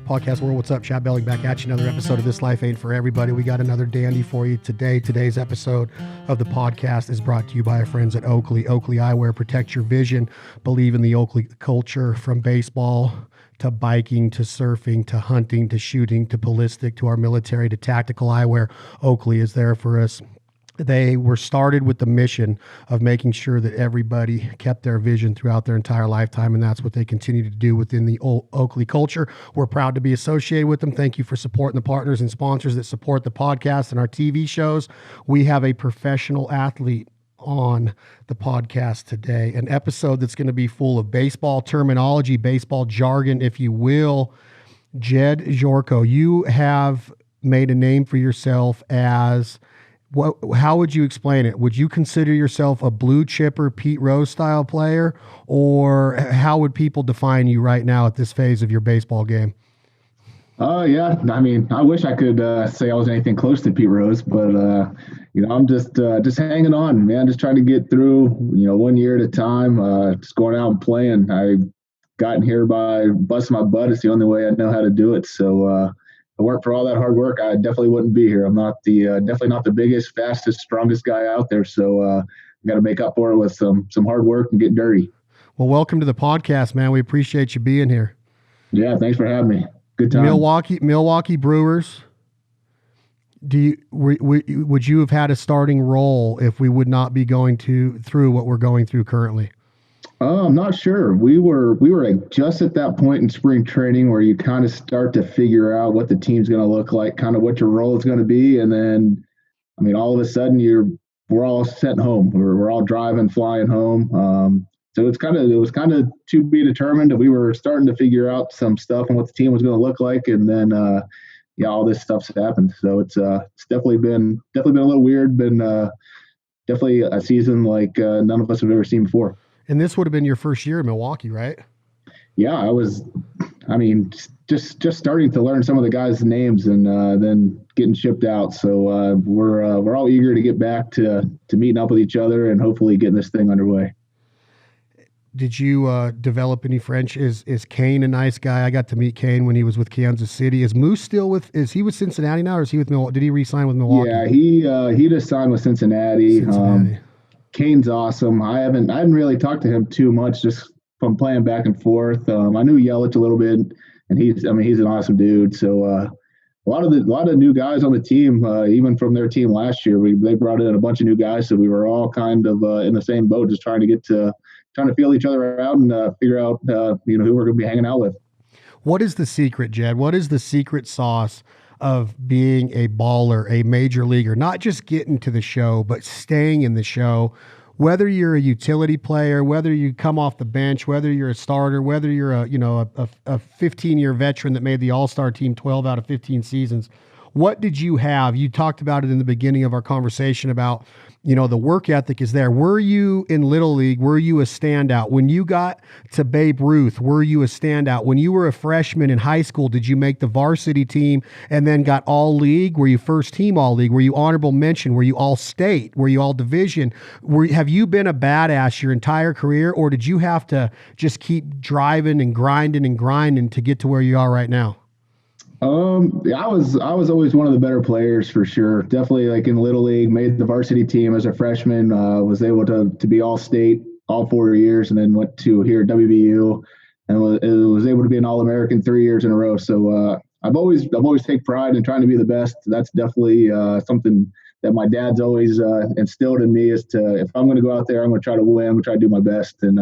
Podcast world, what's up? Chad Belling back at you. Another episode of This Life Ain't For Everybody. We got another dandy for you today. Today's episode of the podcast is brought to you by our friends at Oakley. Oakley Eyewear, protect your vision. Believe in the Oakley culture, from baseball to biking to surfing to hunting to shooting to ballistic to our military to tactical eyewear. Oakley is there for us. They were started with the mission of making sure that everybody kept their vision throughout their entire lifetime, and that's what they continue to do within the Oakley culture. We're proud to be associated with them. Thank you for supporting the partners and sponsors that support the podcast and our TV shows. We have a professional athlete on the podcast today, an episode that's going to be full of baseball terminology, baseball jargon, if you will. Jedd Gyorko, you have made a name for yourself as... how would you explain it? Would you consider yourself a blue chipper, Pete Rose style player, or how would people define you right now at this phase of your baseball game? Yeah. I mean, I wish I could say I was anything close to Pete Rose, but I'm just hanging on, man. Just trying to get through, 1 year at a time. Just going out and playing. I gotten here by busting my butt. It's the only way I know how to do it. So. If it weren't for all that hard work, I definitely wouldn't be here. I'm not definitely not the biggest, fastest, strongest guy out there. So I got to make up for it with some hard work and get dirty. Well, welcome to the podcast, man. We appreciate you being here. Yeah, thanks for having me. Good time. Milwaukee Brewers. Would you have had a starting role if we would not be going through what we're going through currently? I'm not sure. We were just at that point in spring training where you kind of start to figure out what the team's going to look like, kind of what your role is going to be, and then, I mean, all of a sudden we're all sent home. We're all driving, flying home. So it was kind of to be determined. We were starting to figure out some stuff and what the team was going to look like, and then all this stuff's happened. So it's definitely been a little weird. Been definitely a season like none of us have ever seen before. And this would have been your first year in Milwaukee, right? Yeah, just starting to learn some of the guys' names and then getting shipped out. So we're all eager to get back to meeting up with each other and hopefully getting this thing underway. Did you develop any French? Is Kane a nice guy? I got to meet Kane when he was with Kansas City. Is Moose still is he with Cincinnati now, or is he with Milwaukee? Did he re-sign with Milwaukee? Yeah, he just signed with Cincinnati. Kane's awesome. I haven't really talked to him too much, just from playing back and forth. I knew Yelich a little bit, and he's an awesome dude. So a lot of new guys on the team, even from their team last year, they brought in a bunch of new guys. So we were all kind of in the same boat, just trying to feel each other out and figure out who we're going to be hanging out with. What is the secret, Jedd? What is the secret sauce of being a baller, a major leaguer, not just getting to the show, but staying in the show, whether you're a utility player, whether you come off the bench, whether you're a starter, whether you're a 15-year veteran that made the All-Star team 12 out of 15 seasons. What did you have? You talked about it in the beginning of our conversation about, the work ethic is there. Were you in Little League? Were you a standout? When you got to Babe Ruth, were you a standout? When you were a freshman in high school, did you make the varsity team and then got all league? Were you first team all league? Were you honorable mention? Were you all state? Were you all division? Have you been a badass your entire career, or did you have to just keep driving and grinding to get to where you are right now? I was always one of the better players for sure. Definitely, like in Little League, made the varsity team as a freshman. Was able to be all state all 4 years, and then went to here at WVU, and was able to be an All-American 3 years in a row. So I've always take pride in trying to be the best. That's definitely something that my dad's always instilled in me. Is to, if I'm going to go out there, I'm going to try to win. I'm going to try to do my best. And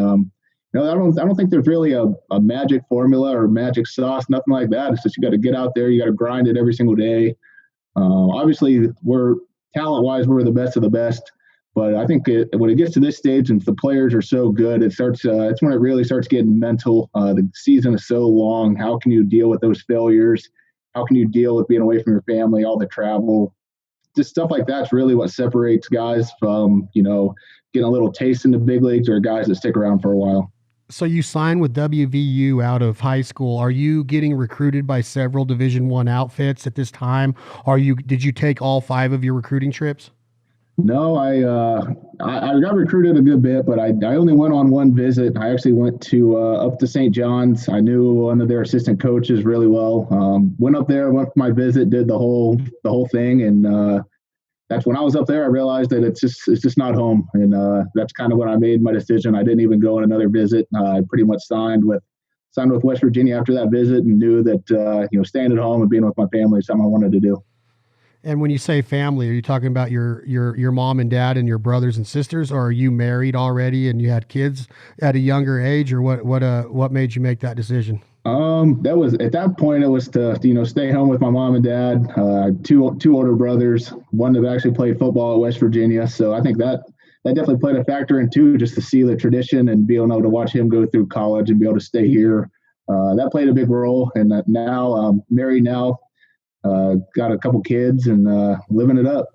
I don't think there's really a magic formula or magic sauce, nothing like that. It's just you got to get out there, you got to grind it every single day. Obviously, we're talent-wise, we're the best of the best. But I think when it gets to this stage and the players are so good, it's when it really starts getting mental. The season is so long. How can you deal with those failures? How can you deal with being away from your family, all the travel? Just stuff like that's really what separates guys from, getting a little taste in the big leagues or guys that stick around for a while. So you signed with WVU out of high school. Are you getting recruited by several Division I outfits at this time? Did you take all 5 of your recruiting trips? No, I got recruited a good bit, but I only went on one visit. I actually went to up to St. John's. I knew one of their assistant coaches really well. Went up there, went for my visit, did the whole thing, and that's when I was up there. I realized that it's just not home, and that's kind of when I made my decision. I didn't even go on another visit. I pretty much signed with West Virginia after that visit, and knew that staying at home and being with my family is something I wanted to do. And when you say family, are you talking about your mom and dad and your brothers and sisters, or are you married already and you had kids at a younger age, or what made you make that decision? That was at that point. It was to stay home with my mom and dad. Two older brothers, one that actually played football at West Virginia. So I think that definitely played a factor in too, just to see the tradition and be able to watch him go through college and be able to stay here. That played a big role. And now married now, got a couple kids and living it up.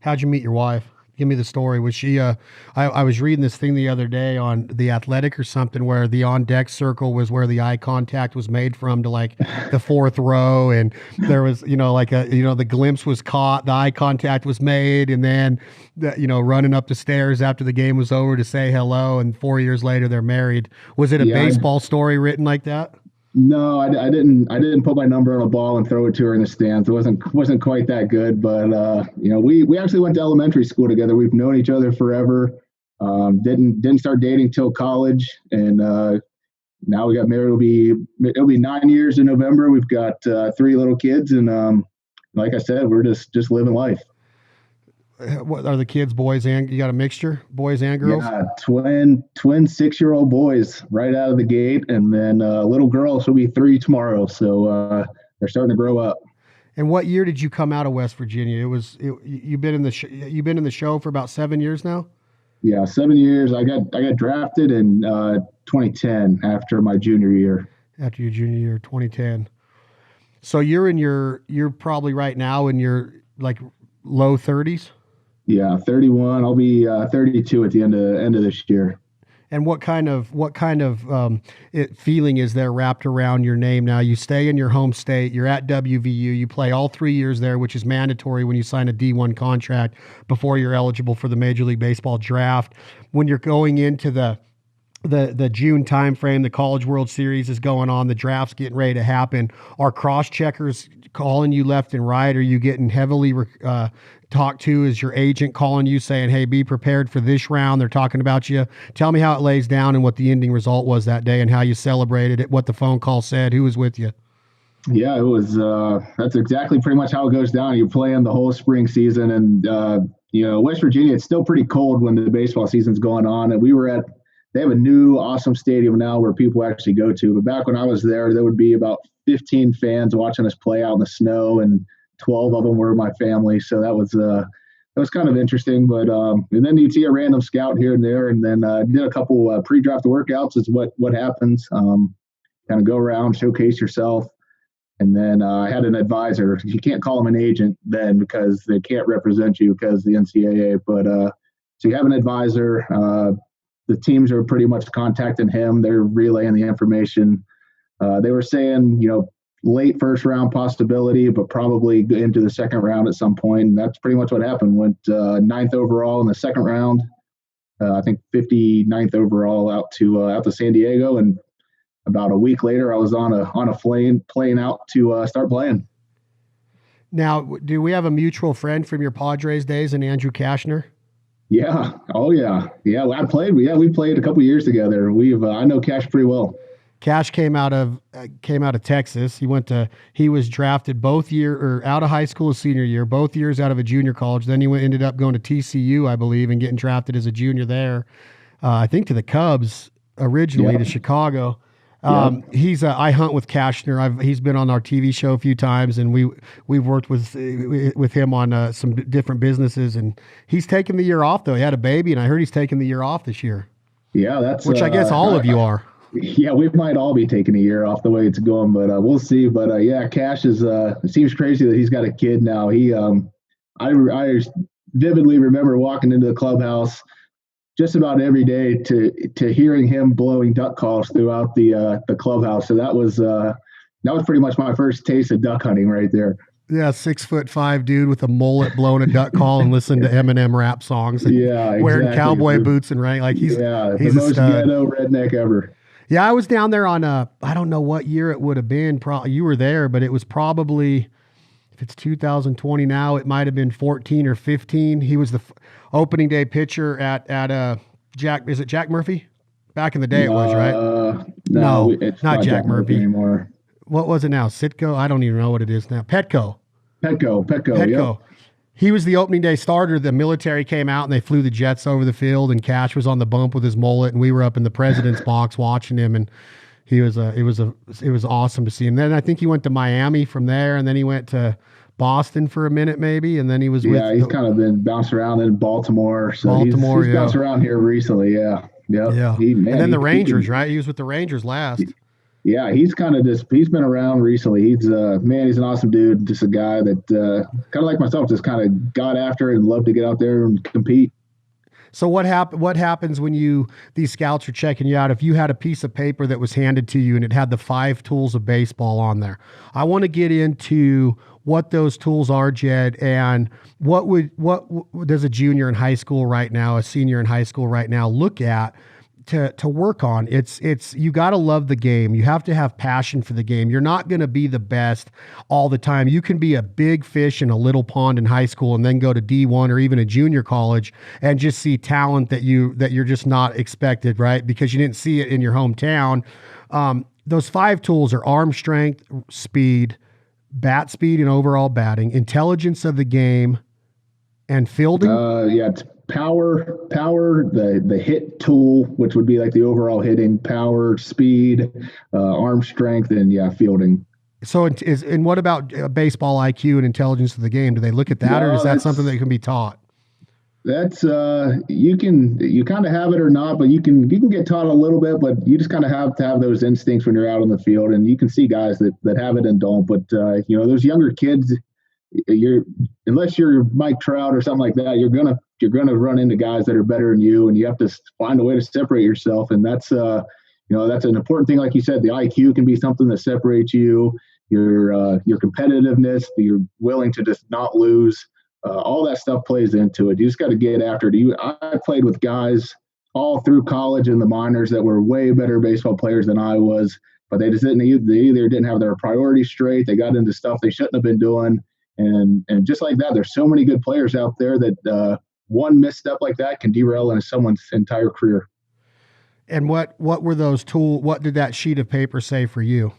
How'd you meet your wife? Give me the story. Was she? I was reading this thing the other day on The Athletic or something, where the on deck circle was where the eye contact was made from to like the fourth row, and there was like the glimpse was caught, the eye contact was made, and then running up the stairs after the game was over to say hello, and 4 years later they're married. Was it a Yeah, baseball story written like that? no, I didn't. I didn't put my number on a ball and throw it to her in the stands. It wasn't quite that good, but we actually went to elementary school together. We've known each other forever. Didn't start dating till college, and now we got married. It'll be 9 years in November. We've got three little kids, and like I said, we're just living life. What are the kids, boys and you got a mixture, boys and girls? Yeah, twin 6-year-old boys right out of the gate, and then little girl. She'll be 3 tomorrow. So they're starting to grow up. And what year did you come out of West Virginia? You've been in you've been in the show for about 7 years now. Yeah, 7 years. I got drafted in 2010 after my junior year. After your junior year, 2010. So you're probably right now in your like low 30s. Yeah, 31. I'll be 32 at the end of this year. And feeling is there wrapped around your name now? You stay in your home state. You're at WVU. You play all 3 years there, which is mandatory when you sign a D1 contract before you're eligible for the Major League Baseball draft. When you're going into the June timeframe, the College World Series is going on, the draft's getting ready to happen. Are cross checkers calling you left and right? Are you getting heavily talked to? Is your agent calling you saying, hey, be prepared for this round? They're talking about you. Tell me how it lays down and what the ending result was that day and how you celebrated it, what the phone call said, who was with you. Yeah, it was. That's exactly pretty much how it goes down. You're playing the whole spring season, and West Virginia. It's still pretty cold when the baseball season's going on, and they have a new awesome stadium now where people actually go to. But back when I was there would be about 15 fans watching us play out in the snow, and 12 of them were my family. So that was kind of interesting. But and then you'd see a random scout here and there, and then did a couple pre-draft workouts. Is what happens. Kind of go around, showcase yourself. And then I had an advisor. You can't call them an agent then because they can't represent you because of the NCAA. But so you have an advisor. The teams are pretty much contacting him. They're relaying the information. They were saying, late first round possibility, but probably into the second round at some point. And that's pretty much what happened. Went ninth overall in the second round. I think 59th overall out to San Diego, and about a week later, I was on a plane out to start playing. Now, do we have a mutual friend from your Padres days and Andrew Kashner? Yeah. Oh yeah. Yeah. I played. Yeah, we played a couple years together. I know Cash pretty well. Cash came out of Texas. He was drafted out of high school his senior year, both years out of a junior college. Then he ended up going to TCU, I believe, and getting drafted as a junior there. I think to the Cubs originally, Yep. to Chicago. Yep. I hunt with Kashner. He's been on our TV show a few times, and we've worked with him on some different businesses. And he's taken the year off though. He had a baby, and I heard he's taking the year off this year. Yeah, that's which I guess all of you are. Yeah, we might all be taking a year off the way it's going, but we'll see. But yeah, Cash is. It seems crazy that he's got a kid now. I vividly remember walking into the clubhouse just about every day to hearing him blowing duck calls throughout the clubhouse. So that was pretty much my first taste of duck hunting right there. Yeah, 6'5" dude with a mullet blowing a duck call and listening to Eminem rap songs and Yeah, wearing exactly. cowboy boots and right. Like The he's a most stud. ghetto redneck ever. Yeah, I was down there on I don't know what year it would have been. Probably you were there, but it was probably if it's 2020 now, it might have been 14 or 15. He was the opening day pitcher at Jack. Is it Jack Murphy? Back in the day, it was right. No, No, it's not not Jack Jack Murphy Murphy. anymore. What was it now? Sitco? I don't even know what it is now. Petco. Petco, yep. Petco. He was the opening day starter. The military came out and they flew the jets over the field, and Cash was on the bump with his mullet, and we were up in the president's box watching him, and it was awesome to see him. Then I think he went to Miami from there, and then he went to Boston for a minute maybe, and then he was He's kind of been bounced around in Baltimore. So Baltimore, he's bounced around here recently. Yeah. Yep. Yeah. And then the Rangers, right? He was with the Rangers last. Yeah, he's been around recently. He's he's an awesome dude. Just a guy that kind of like myself, just kind of got after it and loved to get out there and compete. So what happens when these scouts are checking you out? If you had a piece of paper that was handed to you and it had the 5 tools of baseball on there, I want to get into what those tools are, Jedd, and what does a junior in high school right now, a senior in high school right now look at to work on. It's you got to love the game. You have to have passion for the game. You're not going to be the best all the time. You can be a big fish in a little pond in high school and then go to D1 or even a junior college and just see talent that you're just not expected, right? Because you didn't see it in your hometown. Those 5 tools are arm strength, speed, bat speed and overall batting, intelligence of the game, and fielding. It's power, the hit tool, which would be like the overall hitting, power, speed, arm strength, and fielding. So and what about baseball IQ and intelligence of the game? Do they look at that, or is that something that can be taught? That's you kind of have it or not, but you can get taught a little bit, but you just kind of have to have those instincts when you're out on the field, and you can see guys that have it and don't. But those younger kids, unless you're Mike Trout or something like that, you're gonna run into guys that are better than you, and you have to find a way to separate yourself. And that's that's an important thing. Like you said, the IQ can be something that separates you. Your competitiveness, you're willing to just not lose. All that stuff plays into it. You just got to get after it. I played with guys all through college and the minors that were way better baseball players than I was, but they just didn't. They either didn't have their priorities straight. They got into stuff they shouldn't have been doing. And just like that, there's so many good players out there that one misstep like that can derail in someone's entire career. And what were those tools? What did that sheet of paper say for you?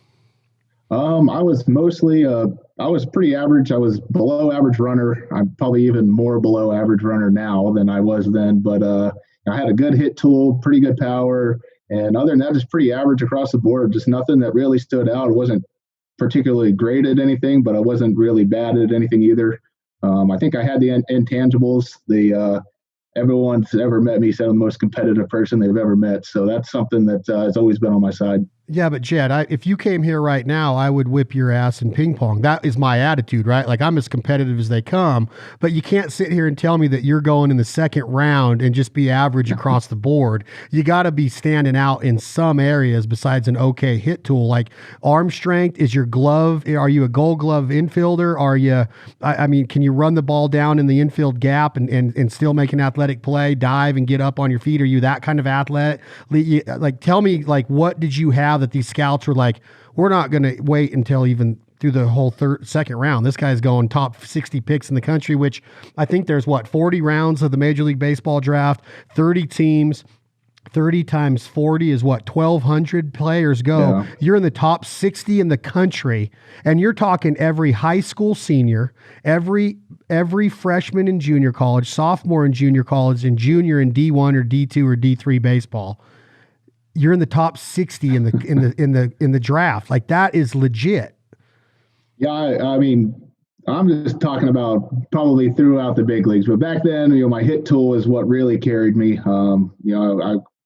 I was mostly I was pretty average. I was below average runner. I'm probably even more below average runner now than I was then. But I had a good hit tool, pretty good power, and other than that, just pretty average across the board. Just nothing that really stood out. It wasn't particularly great at anything, but I wasn't really bad at anything either. I think I had the intangibles. Everyone's ever met me said I'm the most competitive person they've ever met. So that's something that has always been on my side. Yeah, but Jedd, if you came here right now, I would whip your ass in ping pong. That is my attitude, right? Like I'm as competitive as they come, but you can't sit here and tell me that you're going in the second round and just be average across the board. You got to be standing out in some areas besides an okay hit tool. Like arm strength, is your glove, are you a Gold Glove infielder? Are you, can you run the ball down in the infield gap and still make an athletic play, dive and get up on your feet? Are you that kind of athlete? Like, tell me, like, what did you have that these scouts were like, we're not going to wait until even through the whole second round. This guy's going top 60 picks in the country, which I think there's 40 rounds of the Major League Baseball draft, 30 teams, 30 times 40 is 1,200 players go. Yeah. You're in the top 60 in the country, and you're talking every high school senior, every freshman in junior college, sophomore in junior college, and junior in D1 or D2 or D3 baseball. You're in the top 60 in the draft. Like, that is legit. Yeah, I mean, I'm just talking about probably throughout the big leagues, but back then, my hit tool is what really carried me.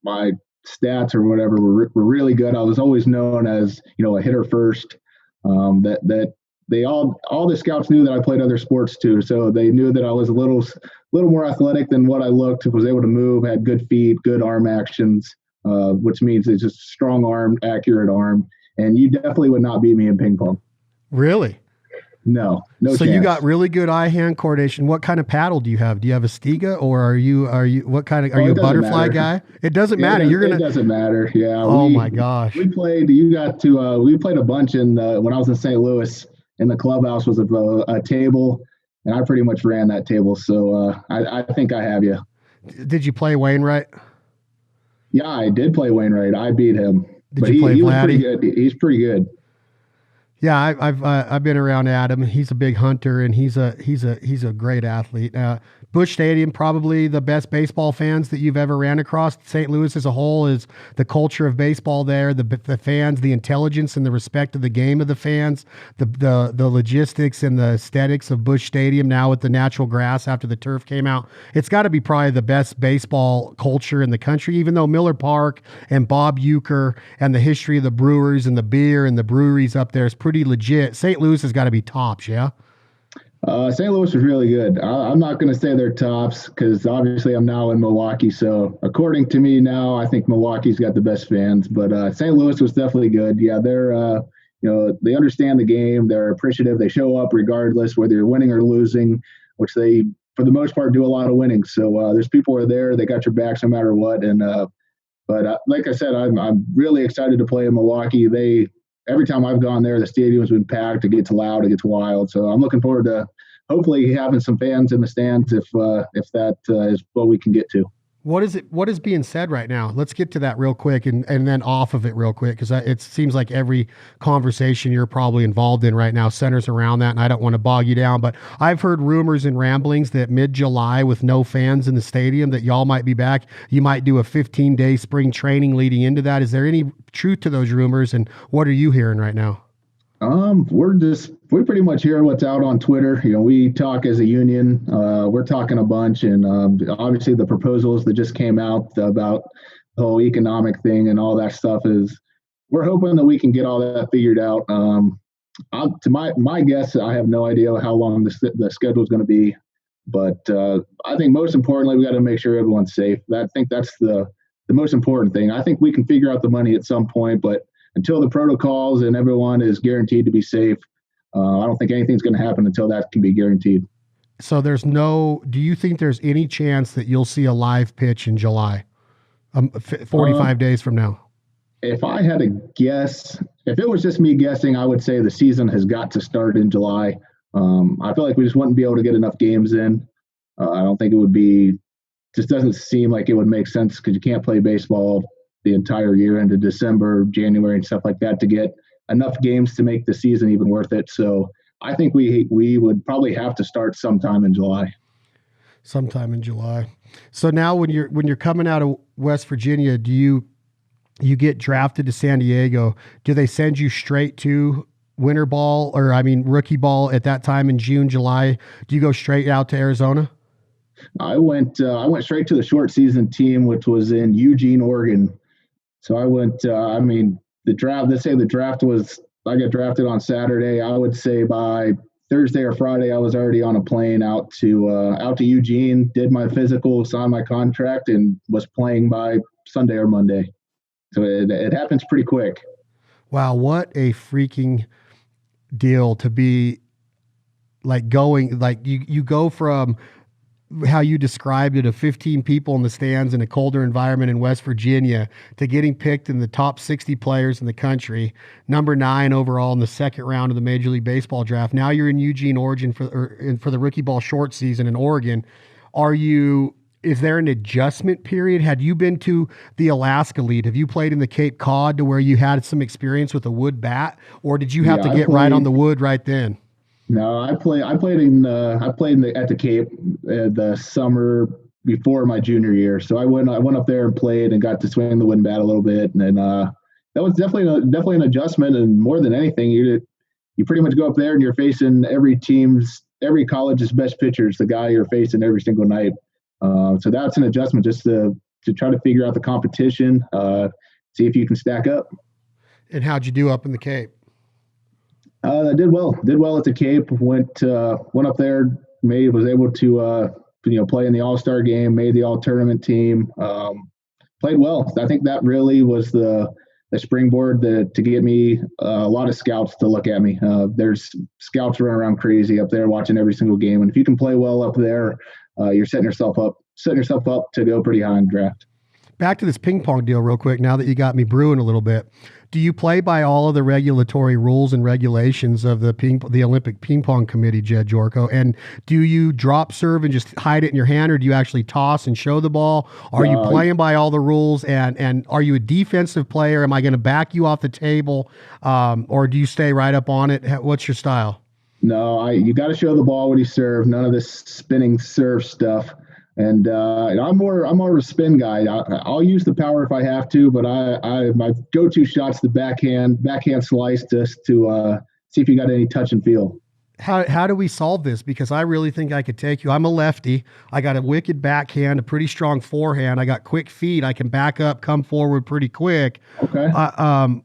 My stats or whatever were really good. I was always known as a hitter first. That they all the scouts knew that I played other sports too, so they knew that I was a little more athletic than what I looked. Was able to move, had good feet, good arm actions. Which means it's just strong arm, accurate arm, and you definitely would not beat me in ping pong. Really? No So you got chance. really good eye-hand coordination. What kind of paddle do you have? Do you have a Stiga, or are you what kind of, are Oh, you it a doesn't butterfly matter. guy? It doesn't Yeah, matter. You're it gonna. doesn't matter. Yeah, Oh my we gosh. played. You got to. We played a bunch in when I was in St. Louis. In the clubhouse was a table, and I pretty much ran that table. So I think I have you. Did you play Wainwright? Yeah, I did play Wainwright. I beat him, Did but you play he was pretty Vladdy? good. He's pretty good. Yeah, I've been around Adam. He's a big hunter, and he's a great athlete. Busch Stadium, probably the best baseball fans that you've ever ran across. St. Louis as a whole is the culture of baseball there. The fans, the intelligence and the respect of the game of the fans, the logistics and the aesthetics of Busch Stadium now with the natural grass after the turf came out. It's got to be probably the best baseball culture in the country. Even though Miller Park and Bob Euchre and the history of the Brewers and the beer and the breweries up there is pretty legit. St. Louis has got to be tops, yeah. St. Louis was really good. I'm not going to say they're tops because obviously I'm now in Milwaukee. So according to me now, I think Milwaukee's got the best fans. But St. Louis was definitely good. Yeah, they're they understand the game. They're appreciative. They show up regardless whether you're winning or losing, which they for the most part do a lot of winning. So there's people who are there. They got your backs no matter what. And but like I said, I'm really excited to play in Milwaukee. They every time I've gone there, the stadium's been packed. It gets loud. It gets wild. So I'm looking forward to hopefully having some fans in the stands if that is what we can get to. What is being said right now? Let's get to that real quick and then off of it real quick because it seems like every conversation you're probably involved in right now centers around that, and I don't want to bog you down. But I've heard rumors and ramblings that mid-July, with no fans in the stadium, that y'all might be back. You might do a 15-day spring training leading into that. Is there any truth to those rumors, and what are you hearing right now? We pretty much hear what's out on Twitter. We talk as a union. We're talking a bunch, and obviously the proposals that just came out about the whole economic thing and all that stuff is. We're hoping that we can get all that figured out. To my guess, I have no idea how long the schedule is going to be, but I think most importantly, we got to make sure everyone's safe. I think that's the most important thing. I think we can figure out the money at some point, but until the protocols and everyone is guaranteed to be safe, I don't think anything's going to happen until that can be guaranteed. So do you think there's any chance that you'll see a live pitch in July, 45 days from now? If I had to guess, if it was just me guessing, I would say the season has got to start in July. I feel like we just wouldn't be able to get enough games in. I don't think it would be, just doesn't seem like it would make sense because you can't play baseball the entire year into December, January, and stuff like that to get enough games to make the season even worth it. So I think we would probably have to start sometime in July. Sometime in July. So now when you're coming out of West Virginia, do you get drafted to San Diego? Do they send you straight to winter ball, or I mean rookie ball at that time in June, July? Do you go straight out to Arizona? I went straight to the short season team, which was in Eugene, Oregon. So I went. The draft. Let's say the draft was. I got drafted on Saturday. I would say by Thursday or Friday, I was already on a plane out to Eugene. Did my physical, signed my contract, and was playing by Sunday or Monday. So it happens pretty quick. Wow, what a freaking deal to be like going like you go from how you described it, of 15 people in the stands in a colder environment in West Virginia, to getting picked in the top 60 players in the country, number 9 overall in the second round of the Major League Baseball draft. Now you're in Eugene, Oregon for the rookie ball short season in Oregon. Is there an adjustment period? Had you been to the Alaska League? Have you played in the Cape Cod to where you had some experience with a wood bat, or did you have to get right on the wood right then? No, I played at the Cape the summer before my junior year. So I went up there and played and got to swing the wind bat a little bit, and then that was definitely an adjustment. And more than anything, you pretty much go up there and you're facing every college's best pitchers, the guy you're facing every single night. So that's an adjustment just to try to figure out the competition, see if you can stack up. And how'd you do up in the Cape? I did well. Did well at the Cape. Went up there. Was able to play in the All-Star game. Made the All-Tournament team. Played well. I think that really was the a springboard to get me a lot of scouts to look at me. There's scouts running around crazy up there watching every single game, and if you can play well up there, you're setting yourself up to go pretty high in draft. Back to this ping pong deal real quick. Now that you got me brewing a little bit, do you play by all of the regulatory rules and regulations of the Olympic Ping Pong Committee, Jedd Gyorko? And do you drop serve and just hide it in your hand, or do you actually toss and show the ball? Are you playing by all the rules? And are you a defensive player? Am I going to back you off the table, or do you stay right up on it? What's your style? No, you got to show the ball when you serve. None of this spinning serve stuff. And I'm more of a spin guy. I'll use the power if I have to, but my go-to shot's the backhand slice just to see if you got any touch and feel. How do we solve this? Because I really think I could take you. I'm a lefty. I got a wicked backhand, a pretty strong forehand. I got quick feet. I can back up, come forward pretty quick. Okay.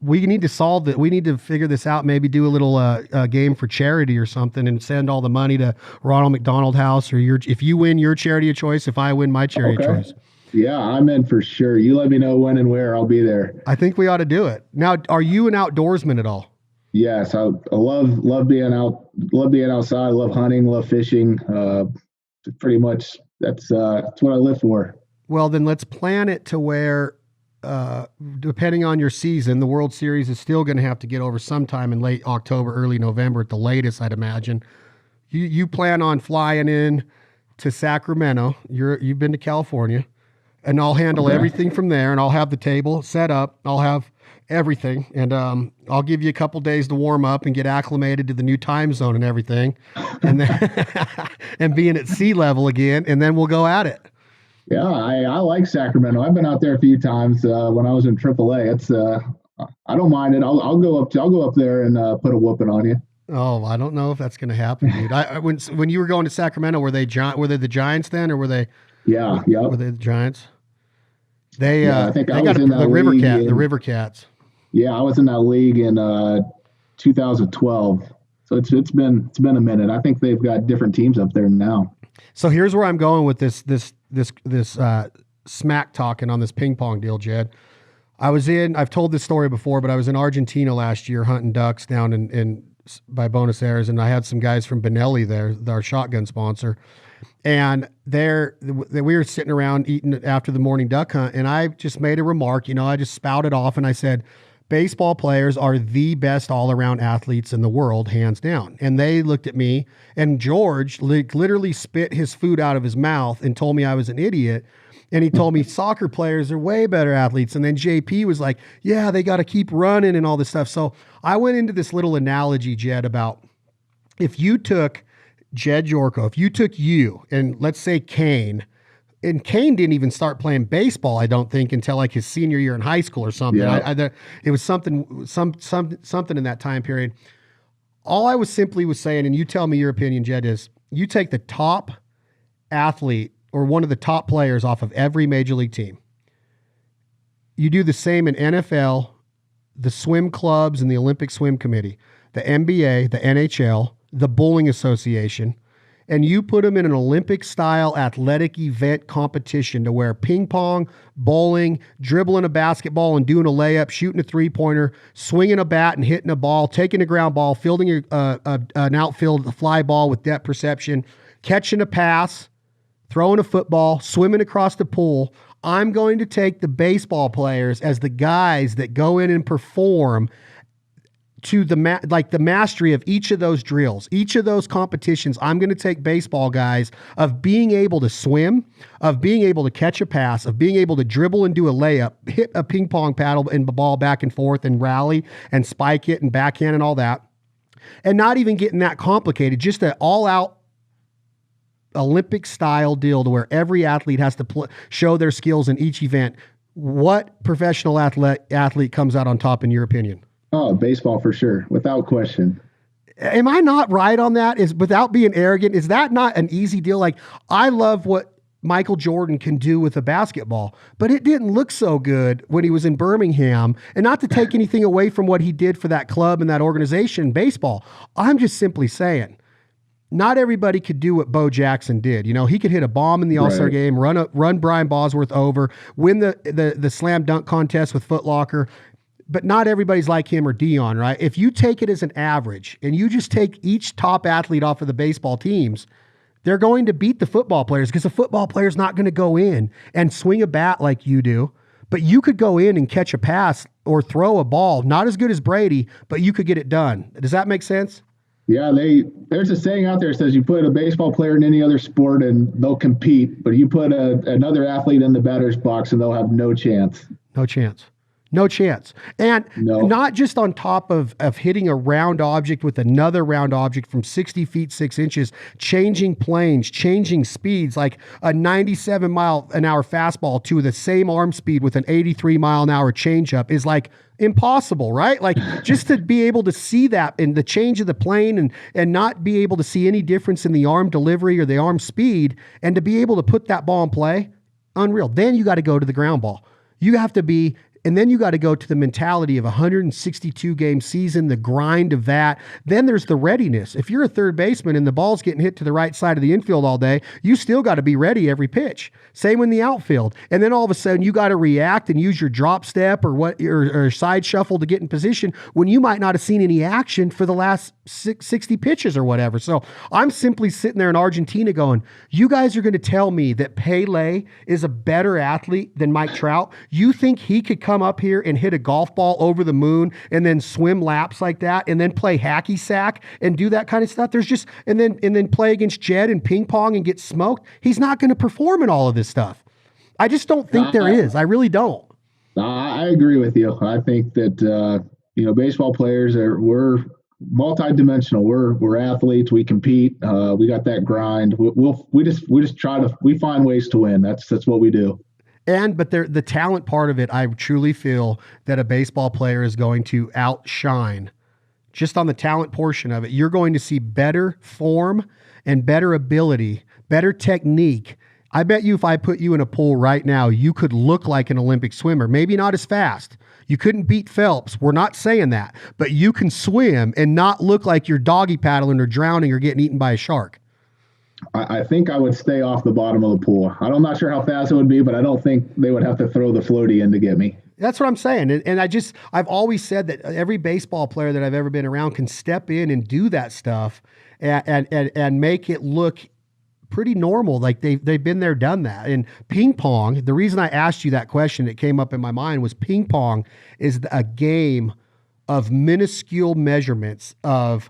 We need to solve it. We need to figure this out. Maybe do a little game for charity or something, and send all the money to Ronald McDonald House, or if you win your charity of choice, if I win my charity of choice. Yeah, I'm in for sure. You let me know when and where. I'll be there. I think we ought to do it. Now, are you an outdoorsman at all? Yes, I love being outside. I love hunting, love fishing. Pretty much that's what I live for. Well, then let's plan it to where, depending on your season, the World Series is still going to have to get over sometime in late October, early November at the latest, I'd imagine. You plan on flying in to Sacramento. You've been to California, and I'll handle everything from there, and I'll have the table set up. I'll have everything, and I'll give you a couple days to warm up and get acclimated to the new time zone and everything, and then and being at sea level again, and then we'll go at it. Yeah, I like Sacramento. I've been out there a few times when I was in AAA. It's I don't mind it. I'll go up there and put a whooping on you. Oh, I don't know if that's going to happen, dude. When you were going to Sacramento, were they the Giants then, or were they? Yeah. Were they the Giants? They I think they got the River Cats. Yeah, I was in that league in 2012. So it's been a minute. I think they've got different teams up there now. So here's where I'm going with this smack talking on this ping pong deal, Jedd. I've told this story before, but I was in Argentina last year hunting ducks down in by Buenos Aires, and I had some guys from Benelli there, our shotgun sponsor. And we were sitting around eating after the morning duck hunt, and I just made a remark. I just spouted off, and I said, baseball players are the best all-around athletes in the world, hands down. And they looked at me, and George literally spit his food out of his mouth and told me I was an idiot. And he told me soccer players are way better athletes. And then JP was like, yeah, they got to keep running and all this stuff. So I went into this little analogy, Jedd, about if you took Jedd Gyorko, if you took you and let's say Kane, and Kane didn't even start playing baseball, I don't think, until like his senior year in high school or something. Yeah. It was something in that time period. All I was saying, and you tell me your opinion, Jedd, is you take the top athlete or one of the top players off of every major league team. You do the same in NFL, the swim clubs and the Olympic Swim Committee, the NBA, the NHL, the Bowling Association, and you put them in an Olympic-style athletic event competition to where ping pong, bowling, dribbling a basketball and doing a layup, shooting a three-pointer, swinging a bat and hitting a ball, taking a ground ball, fielding an outfield fly ball with depth perception, catching a pass, throwing a football, swimming across the pool. I'm going to take the baseball players as the guys that go in and perform to the mastery of each of those drills, each of those competitions. I'm going to take baseball guys of being able to swim, of being able to catch a pass, of being able to dribble and do a layup, hit a ping pong paddle and the ball back and forth and rally and spike it and backhand and all that. And not even getting that complicated, just an all-out Olympic style deal to where every athlete has to show their skills in each event. What professional athlete comes out on top in your opinion? Oh, baseball for sure, without question. Am I not right on that? Is without being arrogant, is that not an easy deal? Like, I love what Michael Jordan can do with a basketball, but it didn't look so good when he was in Birmingham. And not to take anything away from what he did for that club and that organization in baseball. I'm just simply saying, not everybody could do what Bo Jackson did. He could hit a bomb in the All-Star game, run Brian Bosworth over, win the slam dunk contest with Foot Locker, but not everybody's like him or Dion, right? If you take it as an average and you just take each top athlete off of the baseball teams, they're going to beat the football players because the football player's not going to go in and swing a bat like you do. But you could go in and catch a pass or throw a ball, not as good as Brady, but you could get it done. Does that make sense? Yeah, there's a saying out there that says you put a baseball player in any other sport and they'll compete, but you put another athlete in the batter's box and they'll have no chance. No chance. No chance. And not just on top of hitting a round object with another round object from 60 feet, 6 inches, changing planes, changing speeds, like a 97 mile an hour fastball to the same arm speed with an 83 mile an hour changeup is like impossible, right? Like just to be able to see that in the change of the plane and not be able to see any difference in the arm delivery or the arm speed and to be able to put that ball in play, unreal. Then you got to go to the ground ball. You have to be. And then you got to go to the mentality of a 162 game season, the grind of that. Then there's the readiness. If you're a third baseman and the ball's getting hit to the right side of the infield all day, you still got to be ready every pitch. Same in the outfield. And then all of a sudden you got to react and use your drop step or side shuffle to get in position when you might not have seen any action for the last 60 pitches or whatever. So I'm simply sitting there in Argentina going, you guys are going to tell me that Pele is a better athlete than Mike Trout? You think he could come up here and hit a golf ball over the moon and then swim laps like that and then play hacky sack and do that kind of stuff? There's just, and then play against Jedd and ping pong and get smoked. He's not going to perform in all of this stuff. I just don't think there is. I really don't. I agree with you. I think that, baseball players we're multidimensional. We're athletes. We compete. We got that grind. We just find ways to win. That's what we do. But the talent part of it, I truly feel that a baseball player is going to outshine. Just on the talent portion of it, you're going to see better form and better ability, better technique. I bet you if I put you in a pool right now, you could look like an Olympic swimmer. Maybe not as fast. You couldn't beat Phelps. We're not saying that. But you can swim and not look like you're doggy paddling or drowning or getting eaten by a shark. I think I would stay off the bottom of the pool. I'm not sure how fast it would be, but I don't think they would have to throw the floaty in to get me. That's what I'm saying. And I've always said that every baseball player that I've ever been around can step in and do that stuff and make it look pretty normal. Like they've been there, done that. And ping pong, the reason I asked you that question that came up in my mind was ping pong is a game of minuscule measurements of,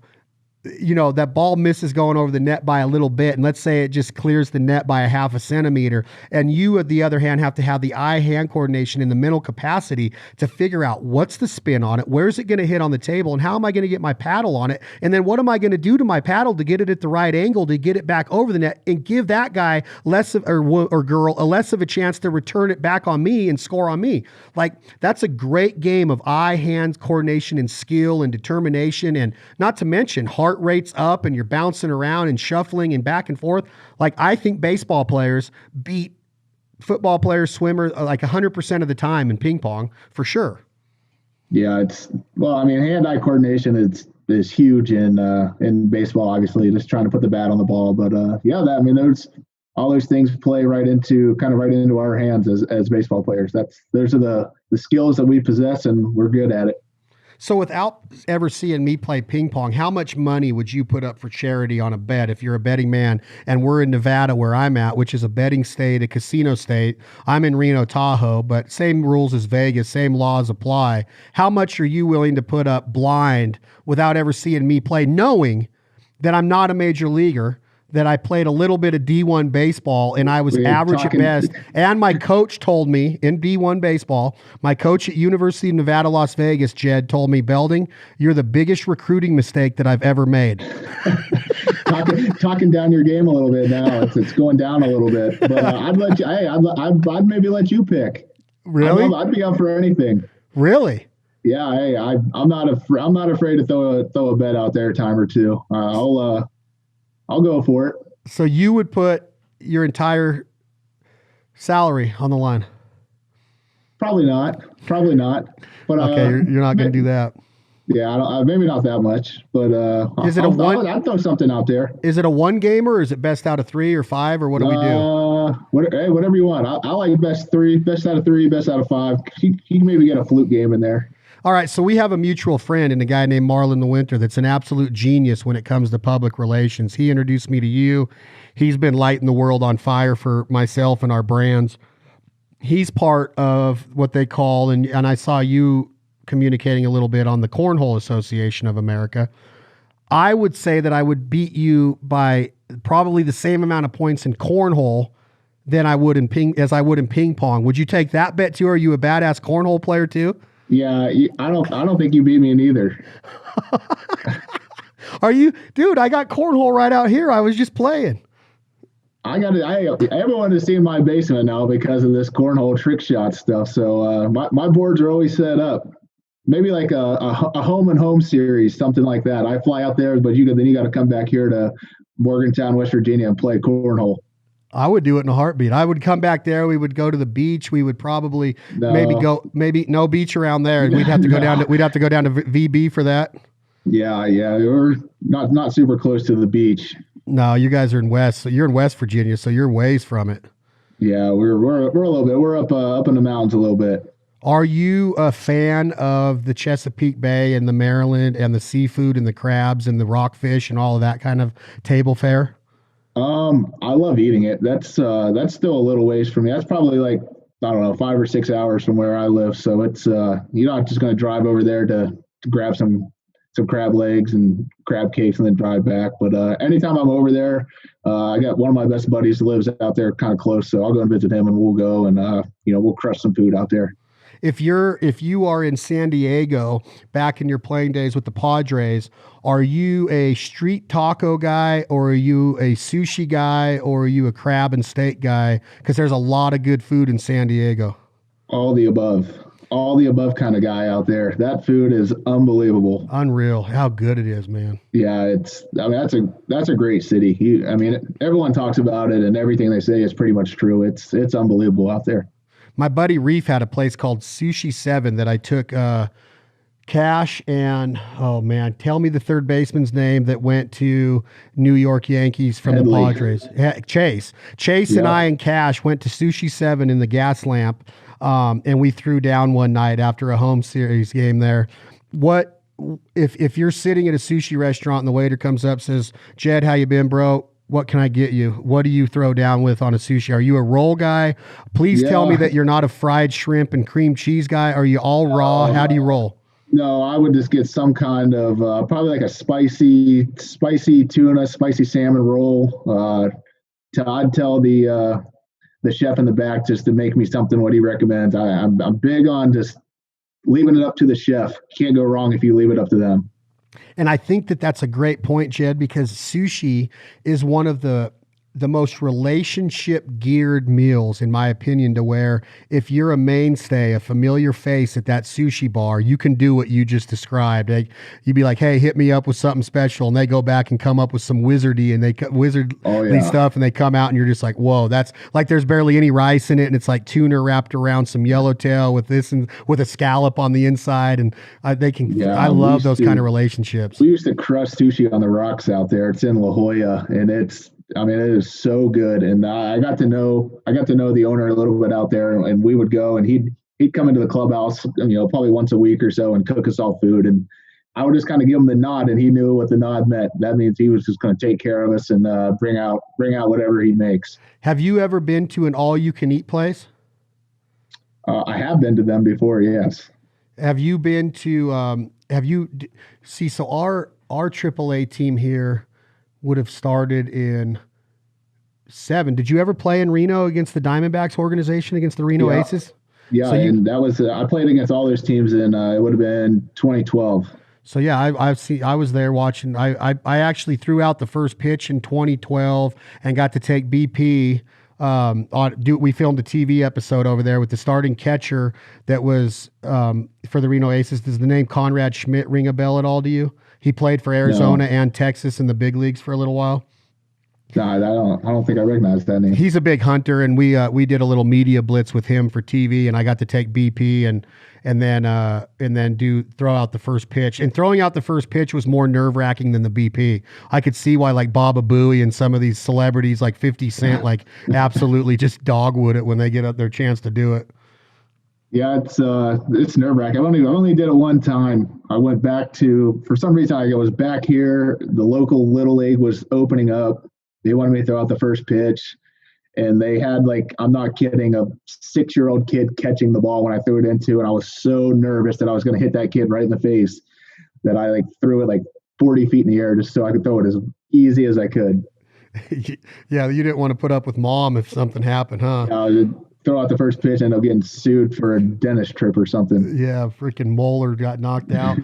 that ball misses going over the net by a little bit. And let's say it just clears the net by a half a centimeter. And you, on the other hand, have to have the eye-hand coordination and the mental capacity to figure out what's the spin on it, where's it going to hit on the table, and how am I going to get my paddle on it? And then what am I going to do to my paddle to get it at the right angle to get it back over the net and give that guy or girl less of a chance to return it back on me and score on me? Like, that's a great game of eye-hand coordination and skill and determination, and not to mention heart rate's up and you're bouncing around and shuffling and back and forth. Like, I think baseball players beat football players, swimmers, like 100% of the time in ping pong for sure. Yeah, hand-eye coordination is huge in baseball, obviously, just trying to put the bat on the ball. But there's all those things play right into our hands as baseball players. Those are the skills that we possess, and we're good at it. So without ever seeing me play ping pong, how much money would you put up for charity on a bet if you're a betting man? And we're in Nevada where I'm at, which is a betting state, a casino state. I'm in Reno, Tahoe, but same rules as Vegas, same laws apply. How much are you willing to put up blind without ever seeing me play, knowing that I'm not a major leaguer, that I played a little bit of D1 baseball and I was average at best. And my coach told me in D1 baseball, my coach at University of Nevada, Las Vegas, Jedd, told me, Belding, you're the biggest recruiting mistake that I've ever made. talking down your game a little bit now. It's going down a little bit, but I'd maybe let you pick. Really? I'd be up for anything. Really? Yeah. Hey, I'm not afraid to throw a bet out there a time or two. I'll go for it. So you would put your entire salary on the line? Probably not. But okay, you're not going to do that. Yeah, maybe not that much. But I'd throw something out there. Is it a one gamer, or is it best out of 3 or 5, or what do we do? Whatever you want. I like best out of 3, best out of 5. You can maybe get a flute game in there. All right, so we have a mutual friend and a guy named Marlon the Winter that's an absolute genius when it comes to public relations. He introduced me to you. He's been lighting the world on fire for myself and our brands. He's part of what they call, and I saw you communicating a little bit on the Cornhole Association of America. I would say that I would beat you by probably the same amount of points in cornhole than I would in ping pong. Would you take that bet too? Are you a badass cornhole player too? Yeah, I don't think you beat me in either. Are you, dude? I got cornhole right out here. I was just playing. Everyone has seen my basement now because of this cornhole trick shot stuff. So my boards are always set up. Maybe like a home and home series, something like that. I fly out there, but you got to come back here to Morgantown, West Virginia, and play cornhole. I would do it in a heartbeat. I would come back there. We would go to the beach. We would probably maybe no beach around there, and we'd have to go down to VB for that. Yeah, we're not super close to the beach. No, you guys are in West. So you're in West Virginia, so you're ways from it. Yeah, we're a little bit. We're up in the mountains a little bit. Are you a fan of the Chesapeake Bay and the Maryland and the seafood and the crabs and the rockfish and all of that kind of table fare? I love eating it. That's still a little ways from me. That's probably like, I don't know, 5 or 6 hours from where I live. So it's you're not just going to drive over there to grab some crab legs and crab cakes and then drive back. But anytime I'm over there, I got one of my best buddies who lives out there kind of close. So I'll go and visit him and we'll go and we'll crush some food out there. If you are in San Diego back in your playing days with the Padres, are you a street taco guy or are you a sushi guy or are you a crab and steak guy? Because there's a lot of good food in San Diego. All the above kind of guy out there. That food is unbelievable. Unreal how good it is, man. Yeah, that's a great city. Everyone talks about it and everything they say is pretty much true. It's unbelievable out there. My buddy Reef had a place called Sushi 7 that I took Cash and, oh man, tell me the third baseman's name that went to New York Yankees from Headley. The Padres. Chase. Chase and I and Cash went to Sushi 7 in the gas lamp, and we threw down one night after a home series game there. What if you're sitting at a sushi restaurant and the waiter comes up, says, "Jedd, how you been, bro? What can I get you?" What do you throw down with on a sushi? Are you a roll guy? Please tell me that you're not a fried shrimp and cream cheese guy. Are you all raw? How do you roll? No, I would just get some kind of probably like a spicy tuna, spicy salmon roll. I'd tell the chef in the back just to make me something what he recommends. I'm big on just leaving it up to the chef. Can't go wrong if you leave it up to them. And I think that that's a great point, Jedd, because sushi is one of the most relationship geared meals, in my opinion, to where if you're a mainstay, a familiar face at that sushi bar, you can do what you just described. You'd be like, "Hey, hit me up with something special." And they go back and come up with some wizardly stuff. And they come out and you're just like, whoa, that's like, there's barely any rice in it. And it's like tuna wrapped around some yellowtail with this and with a scallop on the inside. And I love those kind of relationships. We used to crush sushi on the rocks out there. It's in La Jolla and it is so good. And I got to know the owner a little bit out there, and we would go and he'd come into the clubhouse, probably once a week or so and cook us all food. And I would just kind of give him the nod and he knew what the nod meant. That means he was just going to take care of us and bring out whatever he makes. Have you ever been to an all you can eat place? I have been to them before. Yes. Have you been to, so our AAA team here would have started in 7. Did you ever play in Reno against the Diamondbacks organization, against the Reno Aces? Yeah, so and that was I played against all those teams in it would have been 2012. So yeah, I was there watching. I actually threw out the first pitch in 2012 and got to take BP. We filmed a TV episode over there with the starting catcher that was for the Reno Aces. Does the name Conrad Schmidt ring a bell at all to you? He played for Arizona and Texas in the big leagues for a little while. No, I don't think I recognize that name. He's a big hunter, and we did a little media blitz with him for TV, and I got to take BP and then throw out the first pitch. And throwing out the first pitch was more nerve-wracking than the BP. I could see why like Baba Booey and some of these celebrities like 50 Cent like absolutely just dogwood it when they get up their chance to do it. Yeah, it's nerve wracking. I only did it one time. I went back to for some reason I was back here. The local little league was opening up. They wanted me to throw out the first pitch, and they had like I'm not kidding a 6-year-old kid catching the ball when I threw it into, and I was so nervous that I was going to hit that kid right in the face that I like threw it like 40 feet in the air just so I could throw it as easy as I could. Yeah, you didn't want to put up with mom if something happened, huh? I would throw out the first pitch and end up getting sued for a dentist trip or something. Yeah, freaking molar got knocked out.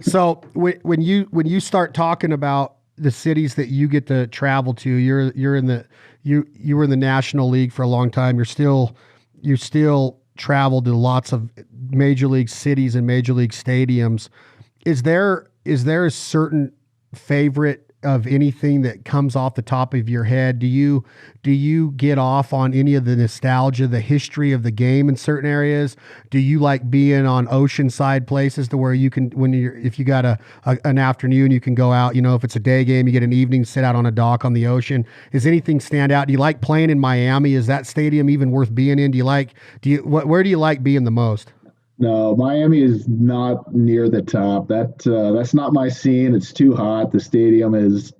So when you start talking about the cities that you get to travel to, you're in the you were in the National League for a long time. You still traveled to lots of major league cities and major league stadiums. Is there a certain favorite of anything that comes off the top of your head? Do you get off on any of the nostalgia, the history of the game in certain areas? Do you like being on oceanside places to where you can, if you got an afternoon, you can go out, if it's a day game, you get an evening, sit out on a dock on the ocean. Does anything stand out? Do you like playing in Miami? Is that stadium even worth being in? Where do you like being the most? No, Miami is not near the top. That's not my scene. It's too hot. The stadium is.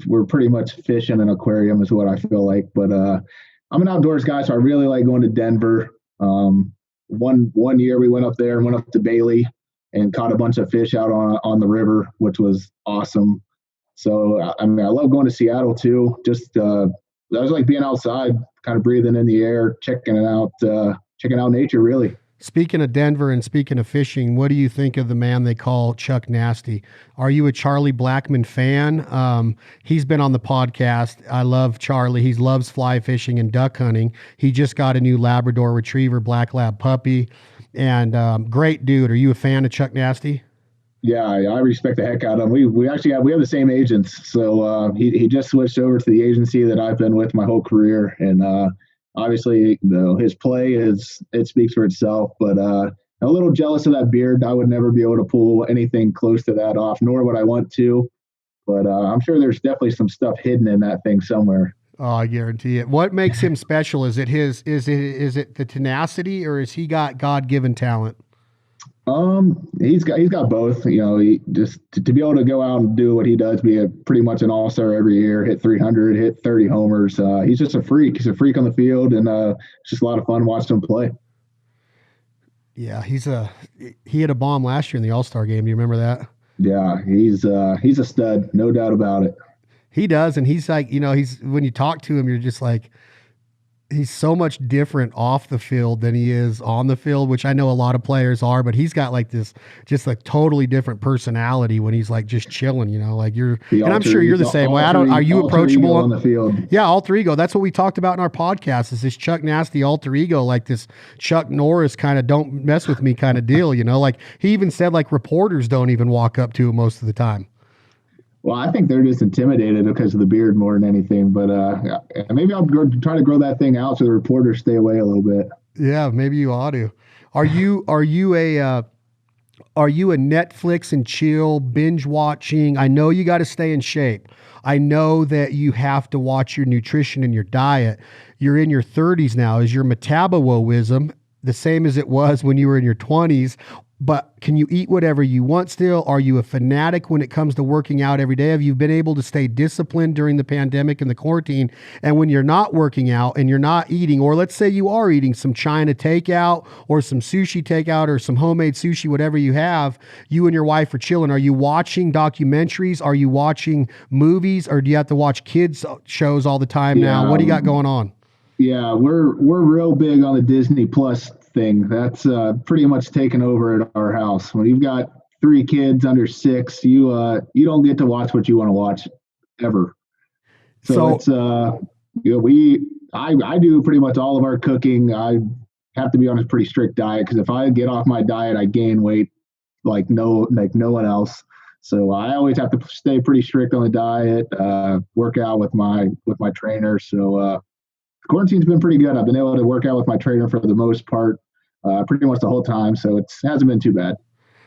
We're pretty much fish in an aquarium, is what I feel like. But I'm an outdoors guy, so I really like going to Denver. One year we went up there and went up to Bailey and caught a bunch of fish out on the river, which was awesome. So I mean, I love going to Seattle too. Just I was like being outside, kind of breathing in the air, checking out nature, really. Speaking of Denver and speaking of fishing, what do you think of the man they call Chuck Nasty? Are you a Charlie Blackman fan? He's been on the podcast. I love Charlie. He loves fly fishing and duck hunting. He just got a new Labrador Retriever Black Lab puppy, and great dude. Are you a fan of Chuck Nasty? Yeah, I respect the heck out of him. We actually have the same agents. So he just switched over to the agency that I've been with my whole career, and obviously his play is it speaks for itself. But a little jealous of that beard. I would never be able to pull anything close to that off, nor would I want to. But I'm sure there's definitely some stuff hidden in that thing somewhere. Oh, I guarantee it. What makes him special? Is it the tenacity, or has he got God given talent? He's got both. He just to be able to go out and do what he does, be pretty much an all star every year, hit 300, hit 30 homers. He's just a freak. He's a freak on the field, and it's just a lot of fun watching him play. Yeah, he hit a bomb last year in the All Star game. Do you remember that? Yeah, he's a stud, no doubt about it. He does, and he's like, he's when you talk to him, you're just like, he's so much different off the field than he is on the field, which I know a lot of players are, but he's got like this just like totally different personality when he's like just chilling, like and I'm sure you're the same way. Are you approachable on the field? Yeah, alter ego. That's what we talked about in our podcast is this Chuck Nasty alter ego, like this Chuck Norris kind of don't mess with me kind of deal, like he even said like reporters don't even walk up to him most of the time. Well, I think they're just intimidated because of the beard more than anything. But maybe I'll try to grow that thing out so the reporters stay away a little bit. Yeah, maybe you ought to. Are you a Netflix and chill binge watching? I know you got to stay in shape. I know that you have to watch your nutrition and your diet. You're in your 30s now. Is your metabolism the same as it was when you were in your 20s? But can you eat whatever you want still? Are you a fanatic when it comes to working out every day? Have you been able to stay disciplined during the pandemic and the quarantine? And when you're not working out and you're not eating, or let's say you are eating some China takeout or some sushi takeout or some homemade sushi, whatever you have, you and your wife are chilling. Are you watching documentaries? Are you watching movies? Or do you have to watch kids shows all the time now? What do you got going on? Yeah, we're real big on the Disney Plus thing. That's pretty much taken over at our house. When you've got 3 kids under 6, you don't get to watch what you want to watch ever. So it's I do pretty much all of our cooking. I have to be on a pretty strict diet because if I get off my diet, I gain weight like no one else. So I always have to stay pretty strict on the diet. Work out with my trainer. So quarantine's been pretty good. I've been able to work out with my trainer for the most part, pretty much the whole time. So it hasn't been too bad.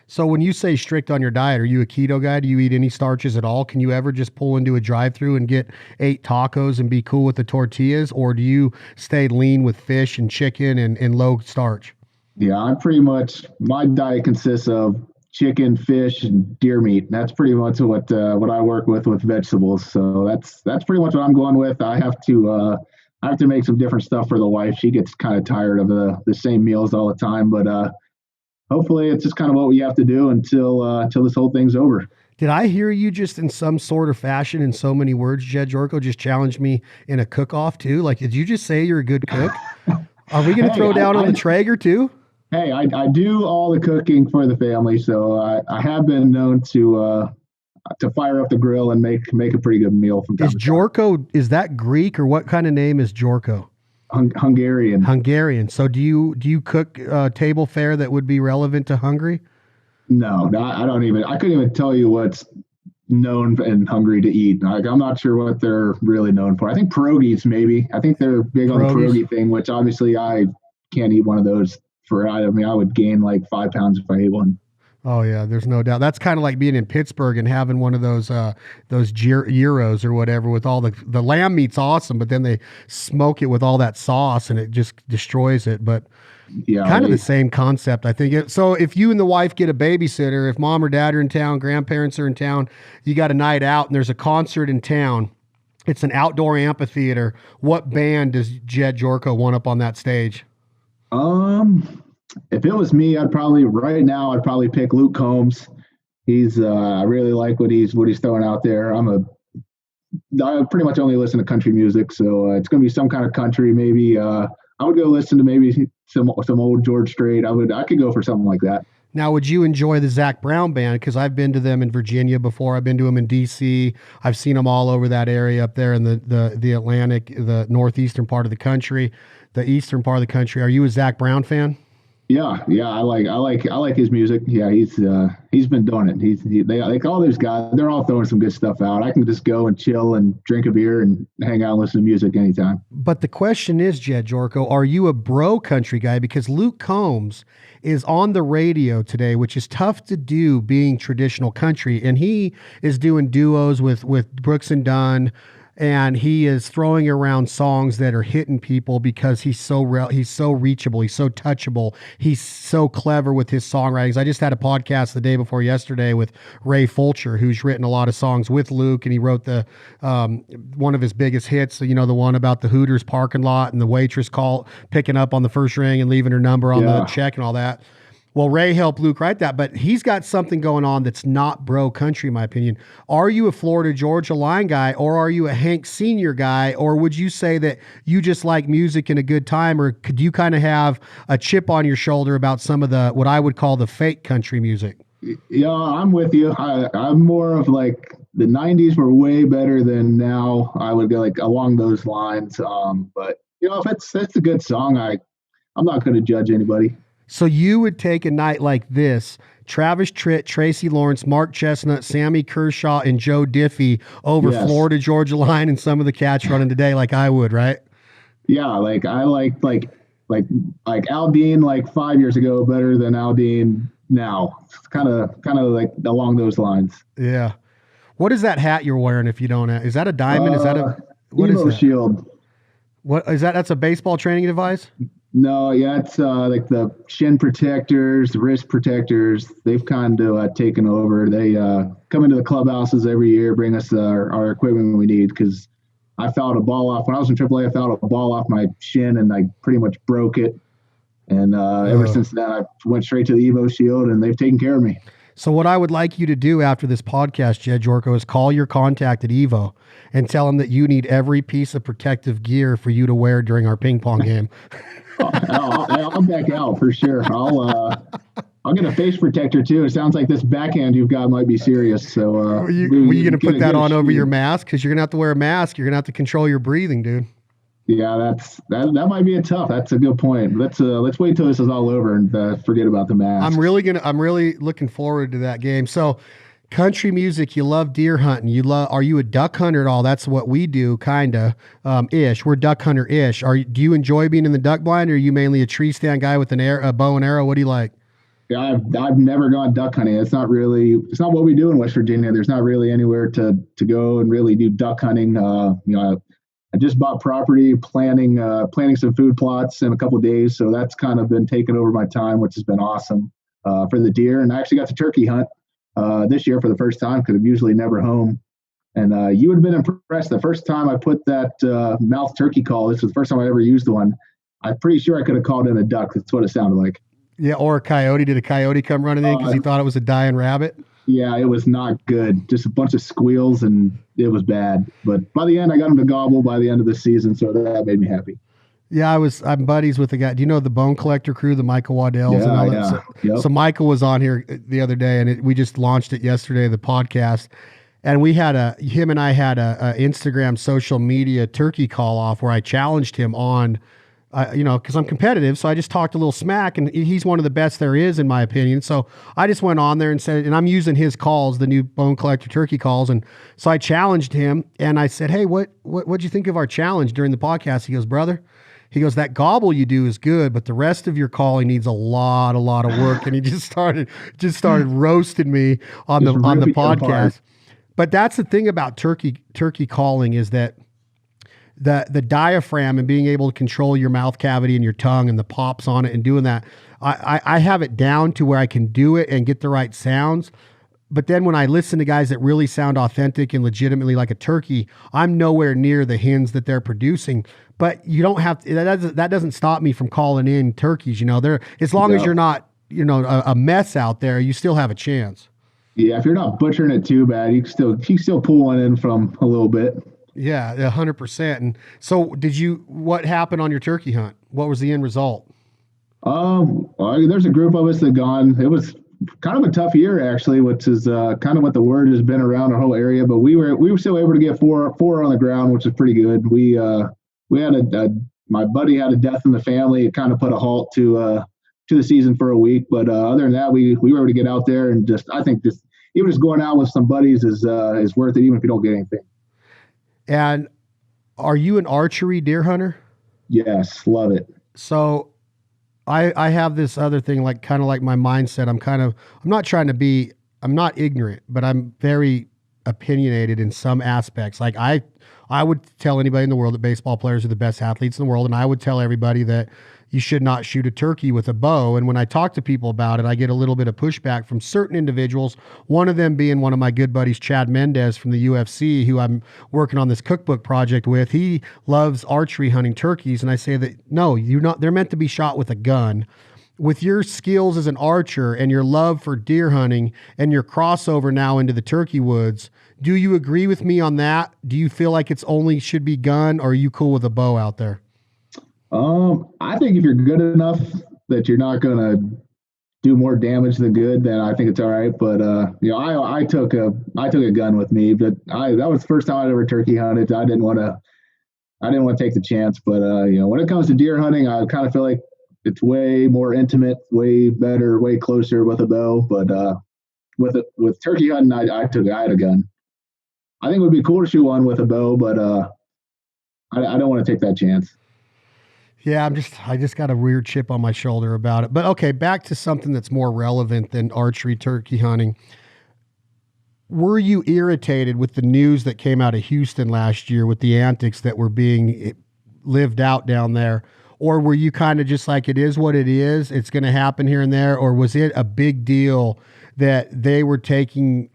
So when you say strict on your diet, are you a keto guy? Do you eat any starches at all? Can you ever just pull into a drive-through and get 8 tacos and be cool with the tortillas? Or do you stay lean with fish and chicken and low starch? Yeah, I'm pretty much my diet consists of chicken, fish, and deer meat. That's pretty much what I work with vegetables. So that's pretty much what I'm going with. I have to make some different stuff for the wife. She gets kind of tired of the same meals all the time, but hopefully it's just kind of what we have to do until this whole thing's over. Did I hear you just in some sort of fashion in so many words, Jedd Gyorko, just challenge me in a cook-off too? Like, did you just say you're a good cook? Are we going to throw down on the Traeger too? Hey, I do all the cooking for the family, so I have been known to fire up the grill and make a pretty good meal from time Is to time. Gyorko, is that Greek or what kind of name is Gyorko? Hungarian. Hungarian. So do you cook table fare that would be relevant to Hungary? No, I don't even. I couldn't even tell you what's known in Hungary to eat. Like, I'm not sure what they're really known for. I think pierogies, maybe. I think they're big on the Pierogies? pierogi thing, which obviously I can't eat one of those. I mean, I would gain like 5 pounds if I ate one. Oh yeah, there's no doubt. That's kind of like being in Pittsburgh and having one of those gyros or whatever with all the lamb meat's awesome, but then they smoke it with all that sauce and it just destroys it. But Yeah, kind of the same concept, I think. So if you and the wife get a babysitter, if mom or dad are in town, grandparents are in town, you got a night out and there's a concert in town. It's an outdoor amphitheater. What band does Jedd Gyorko want up on that stage? if it was me, I'd probably pick Luke Combs. I really like what he's throwing out there. I pretty much only listen to country music, so it's going to be some kind of country. Maybe I would go listen to maybe some old George Strait. I could go for something like that. Now, would you enjoy the Zach Brown band? Because I've been to them in Virginia before. I've been to them in D.C. I've seen them all over that area up there in the Atlantic, the northeastern part of the country, the eastern part of the country. Are you a Zach Brown fan? Yeah. I like his music. Yeah, he's been doing it. They like all those guys. They're all throwing some good stuff out. I can just go and chill and drink a beer and hang out and listen to music anytime. But the question is, Jedd Gyorko, are you a bro country guy? Because Luke Combs is on the radio today, which is tough to do being traditional country. And he is doing duos with Brooks and Dunn. And he is throwing around songs that are hitting people because he's so reachable, he's so touchable, he's so clever with his songwritings. I just had a podcast the day before yesterday with Ray Fulcher, who's written a lot of songs with Luke, and he wrote the one of his biggest hits, the one about the Hooters parking lot and the waitress picking up on the first ring and leaving her number on the check and all that. Well, Ray helped Luke write that, but he's got something going on that's not bro country, in my opinion. Are you a Florida Georgia Line guy, or are you a Hank Senior guy, or would you say that you just like music and a good time, or could you kind of have a chip on your shoulder about some of the what I would call the fake country music? Yeah, I'm with you. I'm more of like the '90s were way better than now. I would go like along those lines. But if it's a good song, I'm not going to judge anybody. So you would take a night like this, Travis Tritt, Tracy Lawrence, Mark Chestnut, Sammy Kershaw, and Joe Diffie over Yes. Florida Georgia Line and some of the cats running today, like I would, right? Yeah, like I like Al Dean like 5 years ago better than Al Dean now. It's kind of like along those lines. Yeah. What is that hat you're wearing? If you don't, is that a diamond? Is that what is Evo that? Shield. What is that? That's a baseball training device. No, yeah, it's like the shin protectors, wrist protectors. They've kind of taken over. They come into the clubhouses every year, bring us our equipment we need. Because I fouled a ball off when I was in AAA. I fouled a ball off my shin and I pretty much broke it. And ever since then, I went straight to the Evo Shield, and they've taken care of me. So what I would like you to do after this podcast, Jedd Gyorko, is call your contact at Evo and tell them that you need every piece of protective gear for you to wear during our ping pong game. I'll back out for sure. I'll get a face protector too. It sounds like this backhand you've got might be serious. So Were you going to put that on over your mask? Because you're going to have to wear a mask. You're going to have to control your breathing, dude. Yeah, that might be tough. That's a good point. Let's wait till this is all over and forget about the mask. I'm really looking forward to that game. So, country music, you love deer hunting. Are you a duck hunter at all? That's what we do, kinda ish. We're duck hunter ish. Do you enjoy being in the duck blind, or are you mainly a tree stand guy with a bow and arrow? What do you like? Yeah, I've never gone duck hunting. It's not what we do in West Virginia. There's not really anywhere to go and really do duck hunting. I I just bought property, planning some food plots in a couple of days. So that's kind of been taking over my time, which has been awesome for the deer. And I actually got to turkey hunt this year for the first time because I'm usually never home. And you would have been impressed. The first time I put that mouth turkey call, this was the first time I ever used one. I'm pretty sure I could have called in a duck. That's what it sounded like. Yeah, or a coyote. Did a coyote come running in because he thought it was a dying rabbit? Yeah, it was not good. Just a bunch of squeals, and it was bad. But by the end, I got him to gobble by the end of the season, so that made me happy. Yeah, I'm buddies with the guy. Do you know the Bone Collector crew, the Michael Waddells and all that? So Michael was on here the other day, and we just launched it yesterday, the podcast. And him and I had a Instagram social media turkey call off where I challenged him on, because I'm competitive. So I just talked a little smack, and he's one of the best there is, in my opinion. So I just went on there and said, and I'm using his calls, the new Bone Collector turkey calls. And so I challenged him, and I said, hey, what'd you think of our challenge during the podcast? He goes, brother, that gobble you do is good, but the rest of your calling needs a lot of work. And he just started roasting me on the podcast. But that's the thing about turkey calling is that the diaphragm and being able to control your mouth cavity and your tongue and the pops on it and doing that, I have it down to where I can do it and get the right sounds. But then when I listen to guys that really sound authentic and legitimately like a turkey, I'm nowhere near the hens that they're producing. But you don't have to, that doesn't stop me from calling in turkeys. As long as you're not, a mess out there, you still have a chance. Yeah, if you're not butchering it too bad, you can still pull one in from a little bit. Yeah, 100%. And so what happened on your turkey hunt? What was the end result? There's a group of us that gone. It was kind of a tough year actually, which is kind of what the word has been around our whole area. But we were still able to get four on the ground, which is pretty good. We had my buddy had a death in the family. It kind of put a halt to the season for a week. But other than that, we were able to get out there and I think even just going out with some buddies is worth it, even if you don't get anything. And are you an archery deer hunter? Yes, love it. So I have this other thing, kind of like my mindset. I'm not ignorant, but I'm very opinionated in some aspects. Like I would tell anybody in the world that baseball players are the best athletes in the world. And I would tell everybody that you should not shoot a turkey with a bow. And when I talk to people about it, I get a little bit of pushback from certain individuals, one of them being one of my good buddies, Chad Mendez from the UFC, who I'm working on this cookbook project with. He loves archery hunting turkeys. And I say that, no, they're meant to be shot with a gun. With your skills as an archer and your love for deer hunting and your crossover now into the turkey woods, do you agree with me on that? Do you feel like it's only should be gun, or are you cool with a bow out there? I think if you're good enough that you're not going to do more damage than good, then I think it's all right. But I took a gun with me, but that was the first time I'd ever turkey hunted. I didn't want to take the chance. But when it comes to deer hunting, I kind of feel like it's way more intimate, way better, way closer with a bow. But with turkey hunting, I had a gun. I think it would be cool to shoot one with a bow, but I don't want to take that chance. Yeah, I just got a weird chip on my shoulder about it. But okay, back to something that's more relevant than archery turkey hunting. Were you irritated with the news that came out of Houston last year with the antics that were being lived out down there? Or were you kind of just like, it is what it is, it's going to happen here and there? Or was it a big deal that they were taking,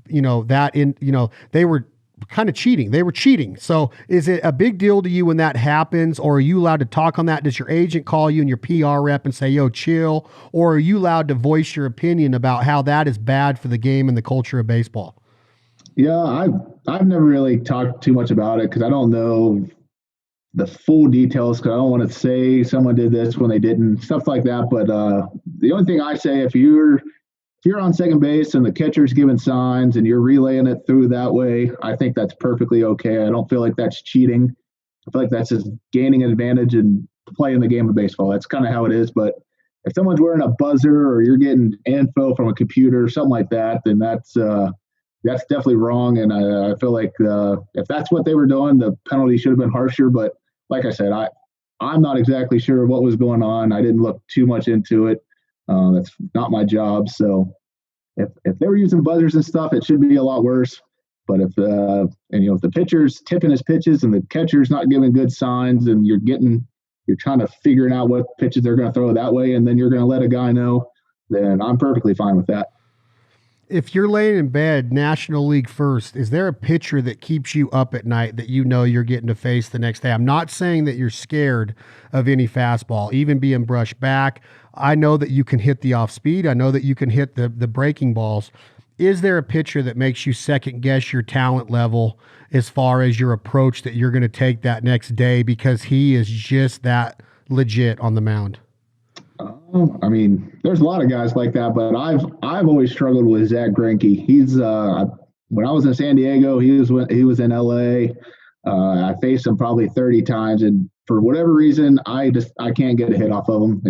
they were kind of cheating. They were cheating. So is it a big deal to you when that happens, or are you allowed to talk on that? Does your agent call you and your PR rep and say, yo, chill? Or are you allowed to voice your opinion about how that is bad for the game and the culture of baseball? Yeah, I've never really talked too much about it because I don't know the full details, because I don't want to say someone did this when they didn't, stuff like that. But the only thing I say, if you're on second base and the catcher's giving signs and you're relaying it through that way, I think that's perfectly okay. I don't feel like that's cheating. I feel like that's just gaining an advantage and playing the game of baseball. That's kind of how it is. But if someone's wearing a buzzer or you're getting info from a computer or something like that, then that's definitely wrong. And I feel like if that's what they were doing, the penalty should have been harsher. But like I said, I'm not exactly sure what was going on. I didn't look too much into it. That's not my job. So if they were using buzzers and stuff, it should be a lot worse. But if if the pitcher's tipping his pitches and the catcher's not giving good signs, and you're trying to figure out what pitches they're going to throw that way, and then you're going to let a guy know, then I'm perfectly fine with that. If you're laying in bed, National League first, is there a pitcher that keeps you up at night that you know you're getting to face the next day? I'm not saying that you're scared of any fastball, even being brushed back. I know that you can hit the off speed. I know that you can hit the breaking balls. Is there a pitcher that makes you second guess your talent level as far as your approach that you're going to take that next day because he is just that legit on the mound? I mean, there's a lot of guys like that, but I've always struggled with Jedd Gyorko. He's when I was in San Diego, he was in LA. I faced him probably 30 times, and for whatever reason, I can't get a hit off of him.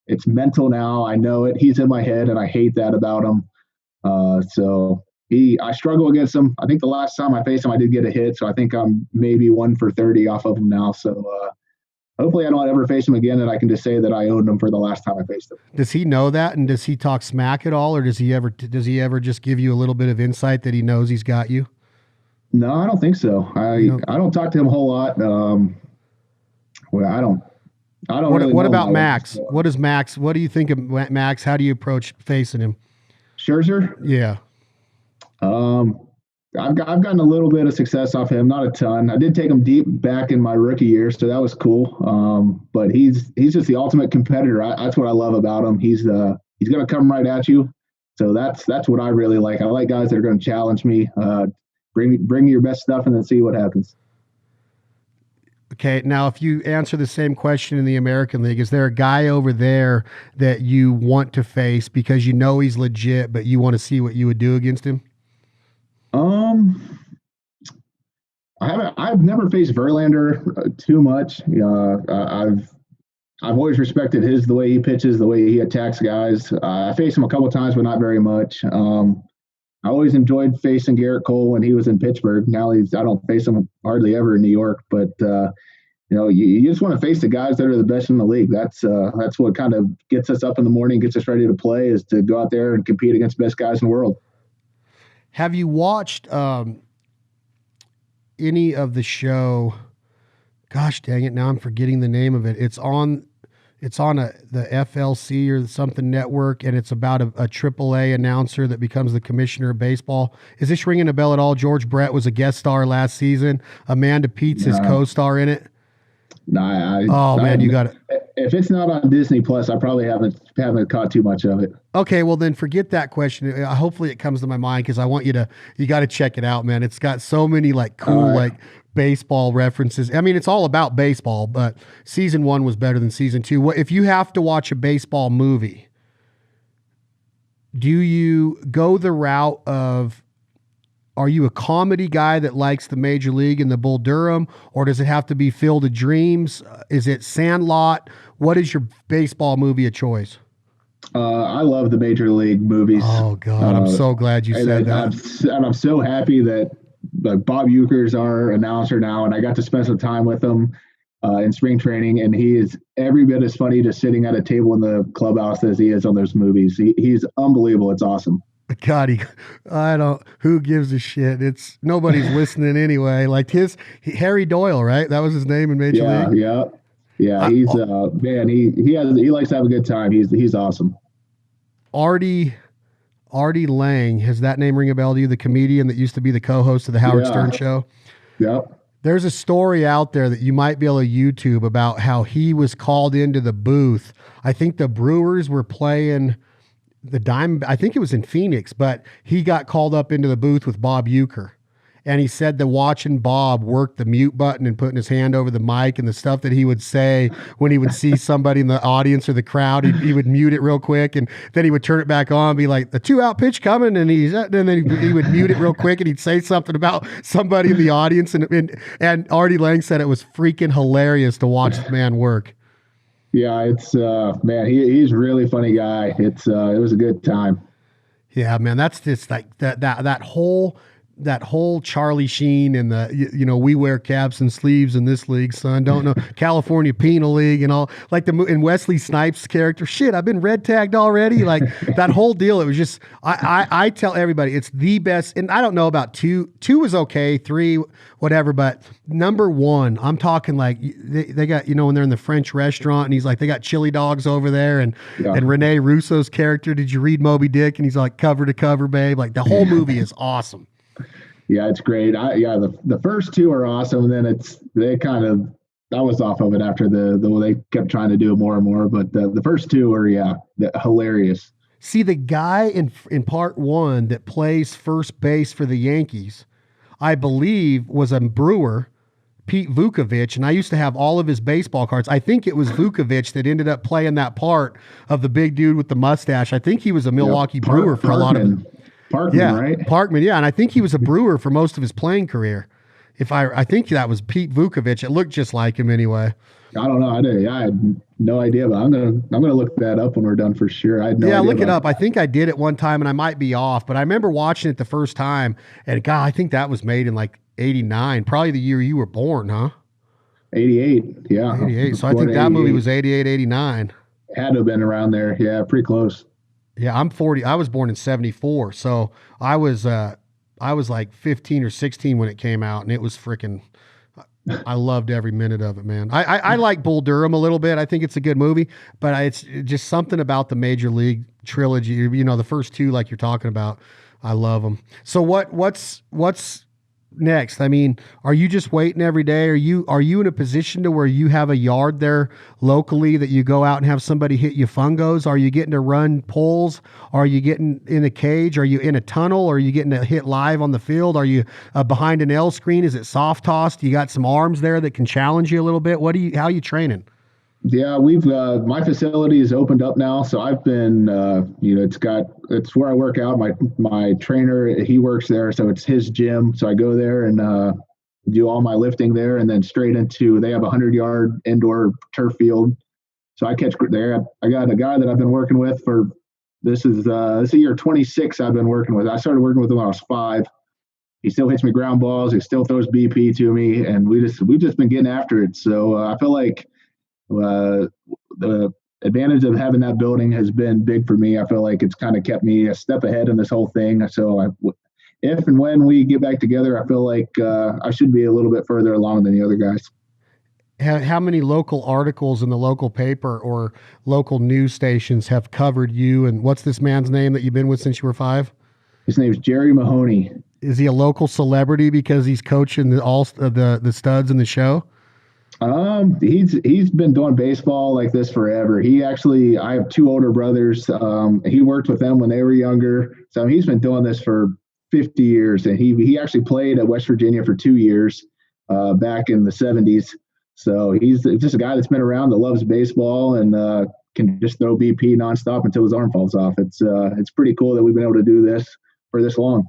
It's mental now. I know it. He's in my head, and I hate that about him. I struggle against him. I think the last time I faced him, I did get a hit, so I think I'm maybe 1 for 30 off of him now. So hopefully I don't ever face him again, and I can just say that I owned him for the last time I faced him. Does he know that, and does he talk smack at all, or does he ever just give you a little bit of insight that he knows he's got you? No, I don't think so. I don't talk to him a whole lot. I don't. What about Max? What is Max? What do you think of Max? How do you approach facing him? Scherzer? Yeah. I've gotten a little bit of success off him, not a ton. I did take him deep back in my rookie year, so that was cool. But he's just the ultimate competitor. That's what I love about him. He's going to come right at you. So that's what I really like. I like guys that are going to challenge me. Bring me your best stuff and then see what happens. Okay, now if you answer the same question in the American League, is there a guy over there that you want to face because you know he's legit, but you want to see what you would do against him? I've never faced Verlander too much. I've always respected the way he pitches, the way he attacks guys. I faced him a couple times, but not very much. I always enjoyed facing Gerrit Cole when he was in Pittsburgh. Now I don't face him hardly ever in New York, but you just want to face the guys that are the best in the league. That's what kind of gets us up in the morning, gets us ready to play, is to go out there and compete against the best guys in the world. Have you watched any of the show? Gosh dang it! Now I'm forgetting the name of it. It's on the FLC or something network, and it's about a AAA announcer that becomes the commissioner of baseball. Is this ringing a bell at all? George Brett was a guest star last season. Amanda Pete's his co-star in it. No, man, you got it. If it's not on Disney Plus, I probably haven't caught too much of it. Okay, well then forget that question. Hopefully it comes to my mind because I want you got to check it out, man. It's got so many cool baseball references. I mean, it's all about baseball, but season 1 was better than season 2. If you have to watch a baseball movie, do you go the route of, are you a comedy guy that likes the Major League and the Bull Durham, or does it have to be Field of Dreams? Is it Sandlot? What is your baseball movie of choice? I love the Major League movies. Oh God, I'm so glad you said that. I'm so happy that Bob Uecker's our announcer now, and I got to spend some time with him in spring training, and he is every bit as funny just sitting at a table in the clubhouse as he is on those movies. He's unbelievable. It's awesome. God, who gives a shit? It's nobody's listening anyway. Like Harry Doyle, right? That was his name in Major League. Yeah. He's man. He likes to have a good time. He's awesome. Artie Lang, has that name ring a bell to you? The comedian that used to be the co-host of the Howard Stern show. Yep. There's a story out there that you might be able to YouTube about how he was called into the booth. I think the Brewers were playing I think it was in Phoenix, but he got called up into the booth with Bob Uecker. And he said that watching Bob work the mute button and putting his hand over the mic and the stuff that he would say when he would see somebody in the audience or the crowd, he would mute it real quick, and then he would turn it back on and be like, the 2-out pitch coming, and then he would mute it real quick, and he'd say something about somebody in the audience, and Artie Lang said it was freaking hilarious to watch the man work. Yeah, it's man, he's a really funny guy. It was a good time. Yeah, man, that's just like that whole that whole Charlie Sheen and we wear caps and sleeves in this league, son. Don't know California Penal League and all, like and Wesley Snipes' character. Shit, I've been red tagged already. Like that whole deal. It was just I tell everybody it's the best. And I don't know about two. Two was okay, three whatever, but number one, I'm talking like they got when they're in the French restaurant and he's like they got chili dogs over there and Rene Russo's character. Did you read Moby Dick? And he's like cover to cover, babe. Like the whole movie is awesome. Yeah, it's great. The first two are awesome, and then I was off of it after they kept trying to do it more and more. But the first two are hilarious. See, the guy in part one that plays first base for the Yankees, I believe, was a Brewer, Pete Vukovich, and I used to have all of his baseball cards. I think it was Vukovich that ended up playing that part of the big dude with the mustache. I think he was a Milwaukee Brewer for a lot of. Parkman, right? Parkman, yeah, and I think he was a Brewer for most of his playing career. I think that was Pete Vukovich. It looked just like him anyway. I don't know. I had no idea, but I'm gonna look that up when we're done for sure. I had no idea. Look it up. I think I did it one time, and I might be off, but I remember watching it the first time, and God, I think that was made in like '89, probably the year you were born, huh? 88, yeah. 88. So I think that movie was 88, 89. Had to have been around there. Yeah, pretty close. Yeah, I'm 40. I was born in 74. So I was like 15 or 16 when it came out, and it was freaking, I loved every minute of it, man. I like Bull Durham a little bit. I think it's a good movie, but it's just something about the Major League trilogy, the first two, like you're talking about, I love them. So what's next? I mean, are you just waiting every day? Are you in a position to where you have a yard there locally that you go out and have somebody hit you fungos? Are you getting to run poles? Are you getting in a cage? Are you in a tunnel? Are you getting to hit live on the field? Are you behind an L screen? Is it soft tossed? You got some arms there that can challenge you a little bit? How are you training? Yeah, my facility is opened up now, so I've been, it's where I work out. My trainer, he works there, so it's his gym. So I go there and do all my lifting there, and then straight into. They have a 100-yard indoor turf field, so I catch there. I got a guy that I've been working with for this is year 26. I've been working with. I started working with him when I was 5. He still hits me ground balls. He still throws BP to me, and we've just been getting after it. So I feel like. The advantage of having that building has been big for me. I feel like it's kind of kept me a step ahead in this whole thing. So if and when we get back together, I feel like I should be a little bit further along than the other guys. How many local articles in the local paper or local news stations have covered you? And what's this man's name that you've been with since you were 5? His name's Jerry Mahoney. Is he a local celebrity because he's coaching the studs in the show? He's been doing baseball like this forever. I have 2 older brothers. He worked with them when they were younger. So he's been doing this for 50 years, and he actually played at West Virginia for 2 years, back in the 70s. So he's just a guy that's been around that loves baseball and, can just throw BP nonstop until his arm falls off. It's pretty cool that we've been able to do this for this long.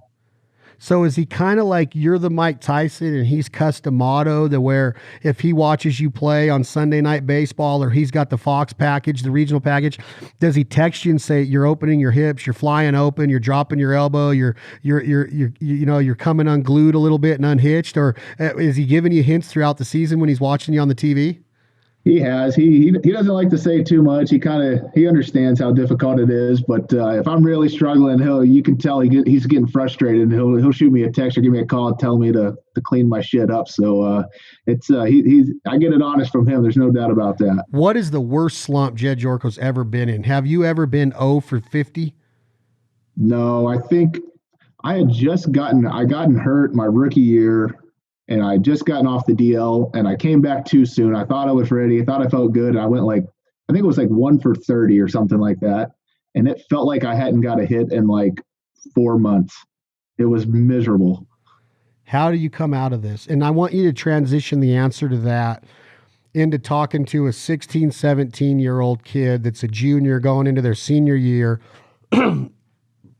So is he kind of like you're the Mike Tyson and he's custom motto to where if he watches you play on Sunday Night Baseball or he's got the Fox package, the regional package, does he text you and say you're opening your hips, you're flying open, you're dropping your elbow, you're coming unglued a little bit and unhitched, or is he giving you hints throughout the season when he's watching you on the TV? He has. He doesn't like to say too much. He understands how difficult it is. But if I'm really struggling, you can tell he's getting frustrated, and he'll shoot me a text or give me a call and tell me to clean my shit up. So I get it honest from him. There's no doubt about that. What is the worst slump Jedd Gyorko's ever been in? Have you ever been 0 for 50? No, I think I gotten hurt my rookie year. And I just gotten off the DL, and I came back too soon. I thought I was ready. I thought I felt good. And I went I think it was 1 for 30 or something like that. And it felt like I hadn't got a hit in 4 months. It was miserable. How do you come out of this? And I want you to transition the answer to that into talking to a 16, 17-year-old kid that's a junior going into their senior year.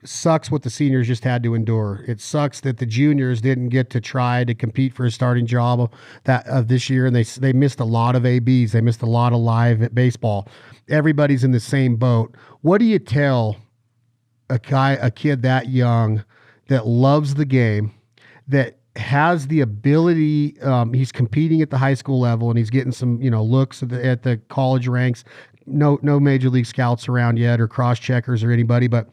Sucks what the seniors just had to endure. It sucks that the juniors didn't get to try to compete for a starting job of this year, and they missed a lot of ABs. They missed a lot of live baseball. Everybody's in the same boat. What do you tell a kid that young that loves the game, that has the ability, he's competing at the high school level and he's getting some, looks at the college ranks. No major league scouts around yet or cross checkers or anybody, but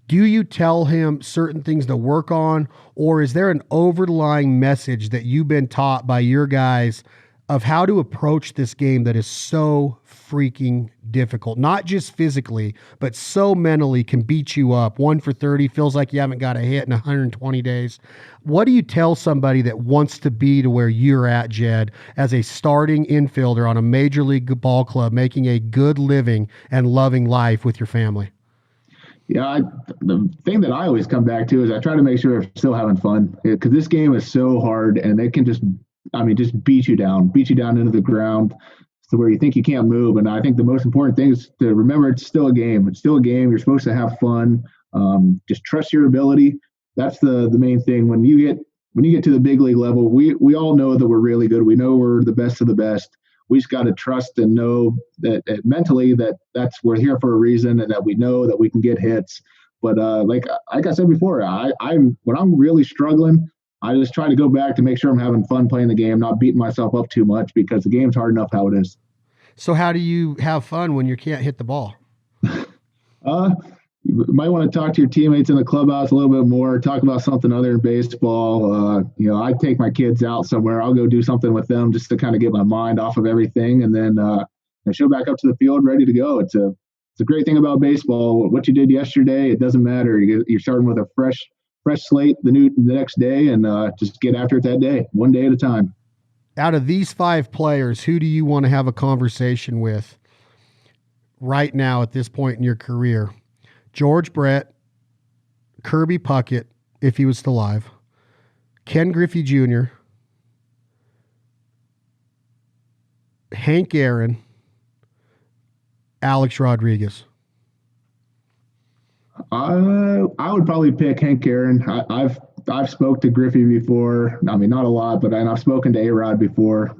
do you tell him certain things to work on, or is there an overlying message that you've been taught by your guys of how to approach this game that is so freaking difficult? Not just physically, but so mentally can beat you up. 1 for 30 feels like you haven't got a hit in 120 days. What do you tell somebody that wants to be to where you're at, Jedd, as a starting infielder on a major league ball club, making a good living and loving life with your family? Yeah, the thing that I always come back to is I try to make sure I'm still having fun, because this game is so hard and it can just beat you down into the ground to where you think you can't move. And I think the most important thing is to remember it's still a game. It's still a game. You're supposed to have fun. Just trust your ability. That's the main thing. When you get to the big league level, we all know that we're really good. We know we're the best of the best. We just got to trust and know that mentally that's we're here for a reason, and that we know that we can get hits. But like I said before, I when I'm really struggling, I just try to go back to make sure I'm having fun playing the game, not beating myself up too much, because the game's hard enough how it is. So how do you have fun when you can't hit the ball? You might want to talk to your teammates in the clubhouse a little bit more, talk about something other than baseball. I take my kids out somewhere. I'll go do something with them just to kind of get my mind off of everything. And then I show back up to the field ready to go. It's a great thing about baseball. What you did yesterday, it doesn't matter. You're starting with a fresh slate the next day, and just get after it that day, one day at a time. Out of these 5 players, who do you want to have a conversation with right now at this point in your career? George Brett, Kirby Puckett, if he was still alive, Ken Griffey Jr., Hank Aaron, Alex Rodriguez. I would probably pick Hank Aaron. I've spoke to Griffey before. I mean, not a lot, but I've spoken to A-Rod before.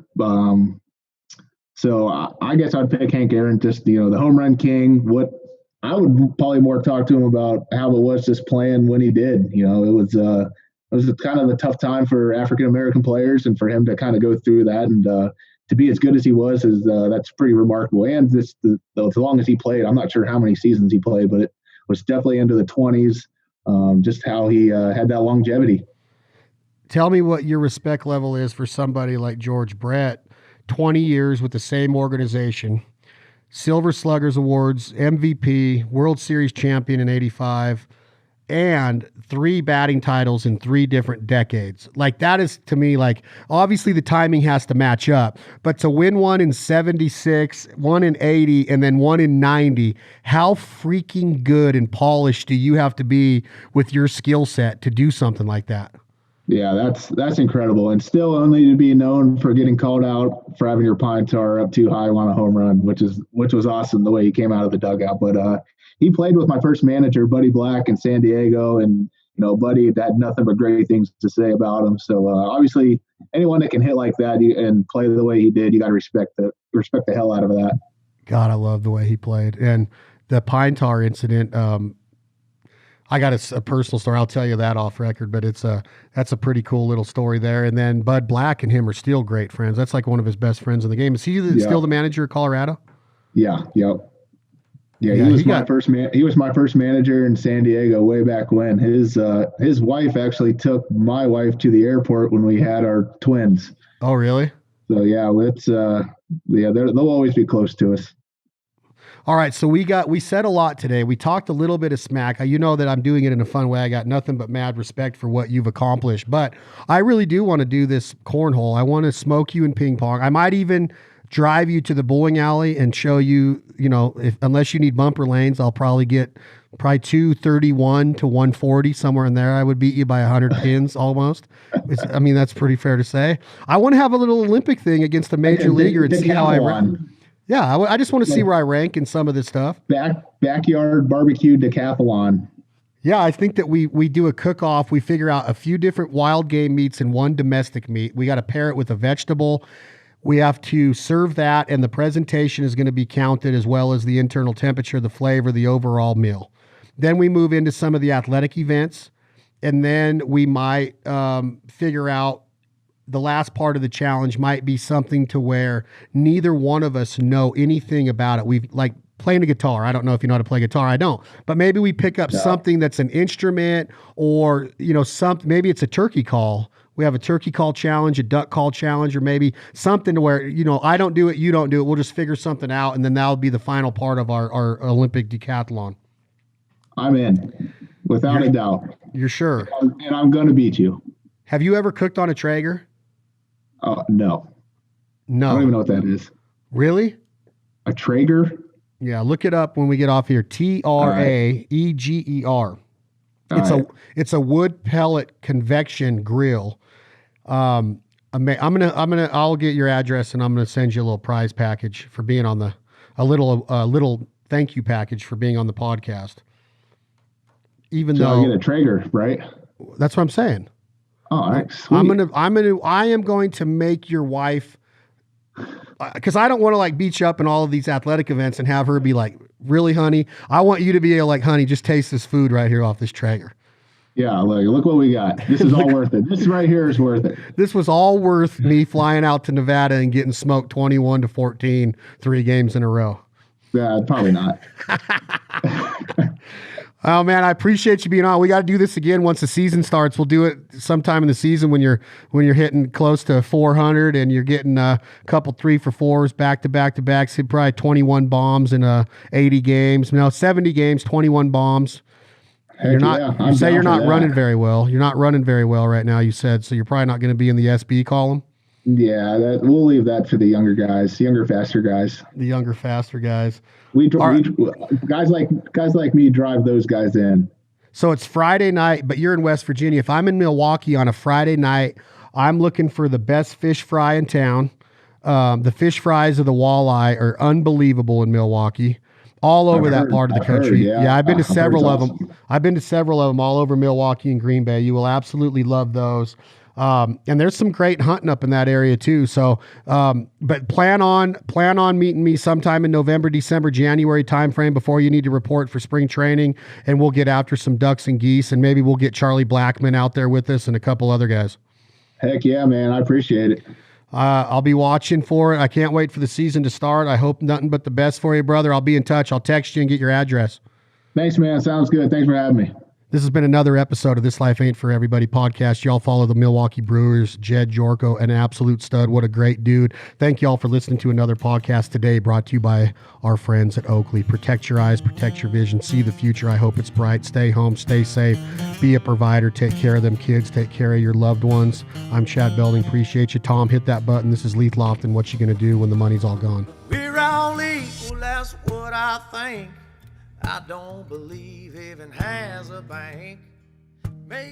So I guess I'd pick Hank Aaron. Just the home run king. What I would probably more talk to him about how it was just playing when he did. It was kind of a tough time for African American players, and for him to kind of go through that and to be as good as he was that's pretty remarkable. And as long as he played, I'm not sure how many seasons he played, but it was definitely into the 20s. Just how he had that longevity. Tell me what your respect level is for somebody like George Brett, 20 years with the same organization, Silver Sluggers Awards, MVP, World Series champion in 85, and 3 batting titles in 3 different decades. Like, that is, to me, like, obviously the timing has to match up, but to win one in 76, one in 80, and then one in 90, how freaking good and polished do you have to be with your skill set to do something like that? Yeah, that's incredible. And still only to be known for getting called out for having your pine tar up too high on a home run, which was awesome the way he came out of the dugout. But he played with my first manager, Buddy Black, in San Diego, and Buddy had nothing but great things to say about him. So obviously, anyone that can hit like that and play the way he did, you got to respect the hell out of that. God, I love the way he played. And the pine tar incident, I got a personal story. I'll tell you that off record, but that's a pretty cool little story there. And then Bud Black and him are still great friends. That's like one of his best friends in the game. Is he still the manager of Colorado? Yeah. Yep. Yeah, he was my first man. He was my first manager in San Diego way back when. His wife actually took my wife to the airport when we had our twins. Oh, really? So yeah, they'll always be close to us. All right, so we said a lot today. We talked a little bit of smack. You know that I'm doing it in a fun way. I got nothing but mad respect for what you've accomplished, but I really do want to do this cornhole. I want to smoke you in ping pong. I might even drive you to the bowling alley and show you, unless you need bumper lanes, I'll probably get 231 to 140, somewhere in there. I would beat you by 100 pins almost. That's pretty fair to say. I want to have a little Olympic thing against a major leaguer and see how I run. Yeah, I just want to see where I rank in some of this stuff. Backyard barbecue decathlon. Yeah, I think that we do a cook-off. We figure out a few different wild game meats and one domestic meat. We got to pair it with a vegetable. We have to serve that, and the presentation is going to be counted, as well as the internal temperature, the flavor, the overall meal. Then we move into some of the athletic events, And then we might figure out the last part of the challenge might be something to where neither one of us know anything about it. We've like playing a guitar. I don't know if you know how to play guitar. I don't. But maybe we pick up something that's an instrument or, maybe it's a turkey call. We have a turkey call challenge, a duck call challenge, or maybe something to where, I don't do it, you don't do it. We'll just figure something out, and then that'll be the final part of our Olympic decathlon. I'm in, without a doubt. You're sure? And I'm going to beat you. Have you ever cooked on a Traeger? No. No. I don't even know what that is. Really? A Traeger? Yeah, look it up when we get off here. Traeger. It's a wood pellet convection grill. I'll get your address and I'm gonna send you a little prize package for being on a little thank you package for being on the podcast. Even though I get a Traeger, right? That's what I'm saying. Oh, all right. Sweet. I am going to make your wife, because I don't want to like beat you up in all of these athletic events and have her be like, really, honey? I want you to be like, honey, just taste this food right here off this Traeger. Yeah, look what we got. This is all worth it. This right here is worth it. This was all worth me flying out to Nevada and getting smoked 21-14, 3 games in a row. Yeah, probably not. Oh man, I appreciate you being on. We got to do this again once the season starts. We'll do it sometime in the season when you're hitting close to 400 and you're getting a couple 3-for-4s back to back to back. So probably 21 bombs in 80 games. 70 games, 21 bombs. You're not. You say you're not running very well. You're not running very well right now. You said so. You're probably not going to be in the SB column. Yeah, we'll leave that for the younger guys, faster guys. The younger, faster guys. Guys like me drive those guys in. So it's Friday night, but you're in West Virginia. If I'm in Milwaukee on a Friday night, I'm looking for the best fish fry in town. The fish fries of the walleye are unbelievable in Milwaukee. All over that part of the country. Yeah, I've been to several of them. I've been to several of them all over Milwaukee and Green Bay. You will absolutely love those. And there's some great hunting up in that area too. So, but plan on meeting me sometime in November, December, January timeframe before you need to report for spring training, and we'll get after some ducks and geese, and maybe we'll get Charlie Blackman out there with us and a couple other guys. Heck yeah, man. I appreciate it. I'll be watching for it. I can't wait for the season to start. I hope nothing but the best for you, brother. I'll be in touch. I'll text you and get your address. Thanks, man. Sounds good. Thanks for having me. This has been another episode of This Life Ain't For Everybody podcast. Y'all follow the Milwaukee Brewers, Jedd Gyorko, an absolute stud. What a great dude. Thank y'all for listening to another podcast today brought to you by our friends at Oakley. Protect your eyes, protect your vision, see the future. I hope it's bright. Stay home, stay safe, be a provider, take care of them kids, take care of your loved ones. I'm Chad Belding. Appreciate you. Tom, hit that button. This is Leith Lofton. What you going to do when the money's all gone? We're all equal, that's what I think. I don't believe heaven has a bank. Make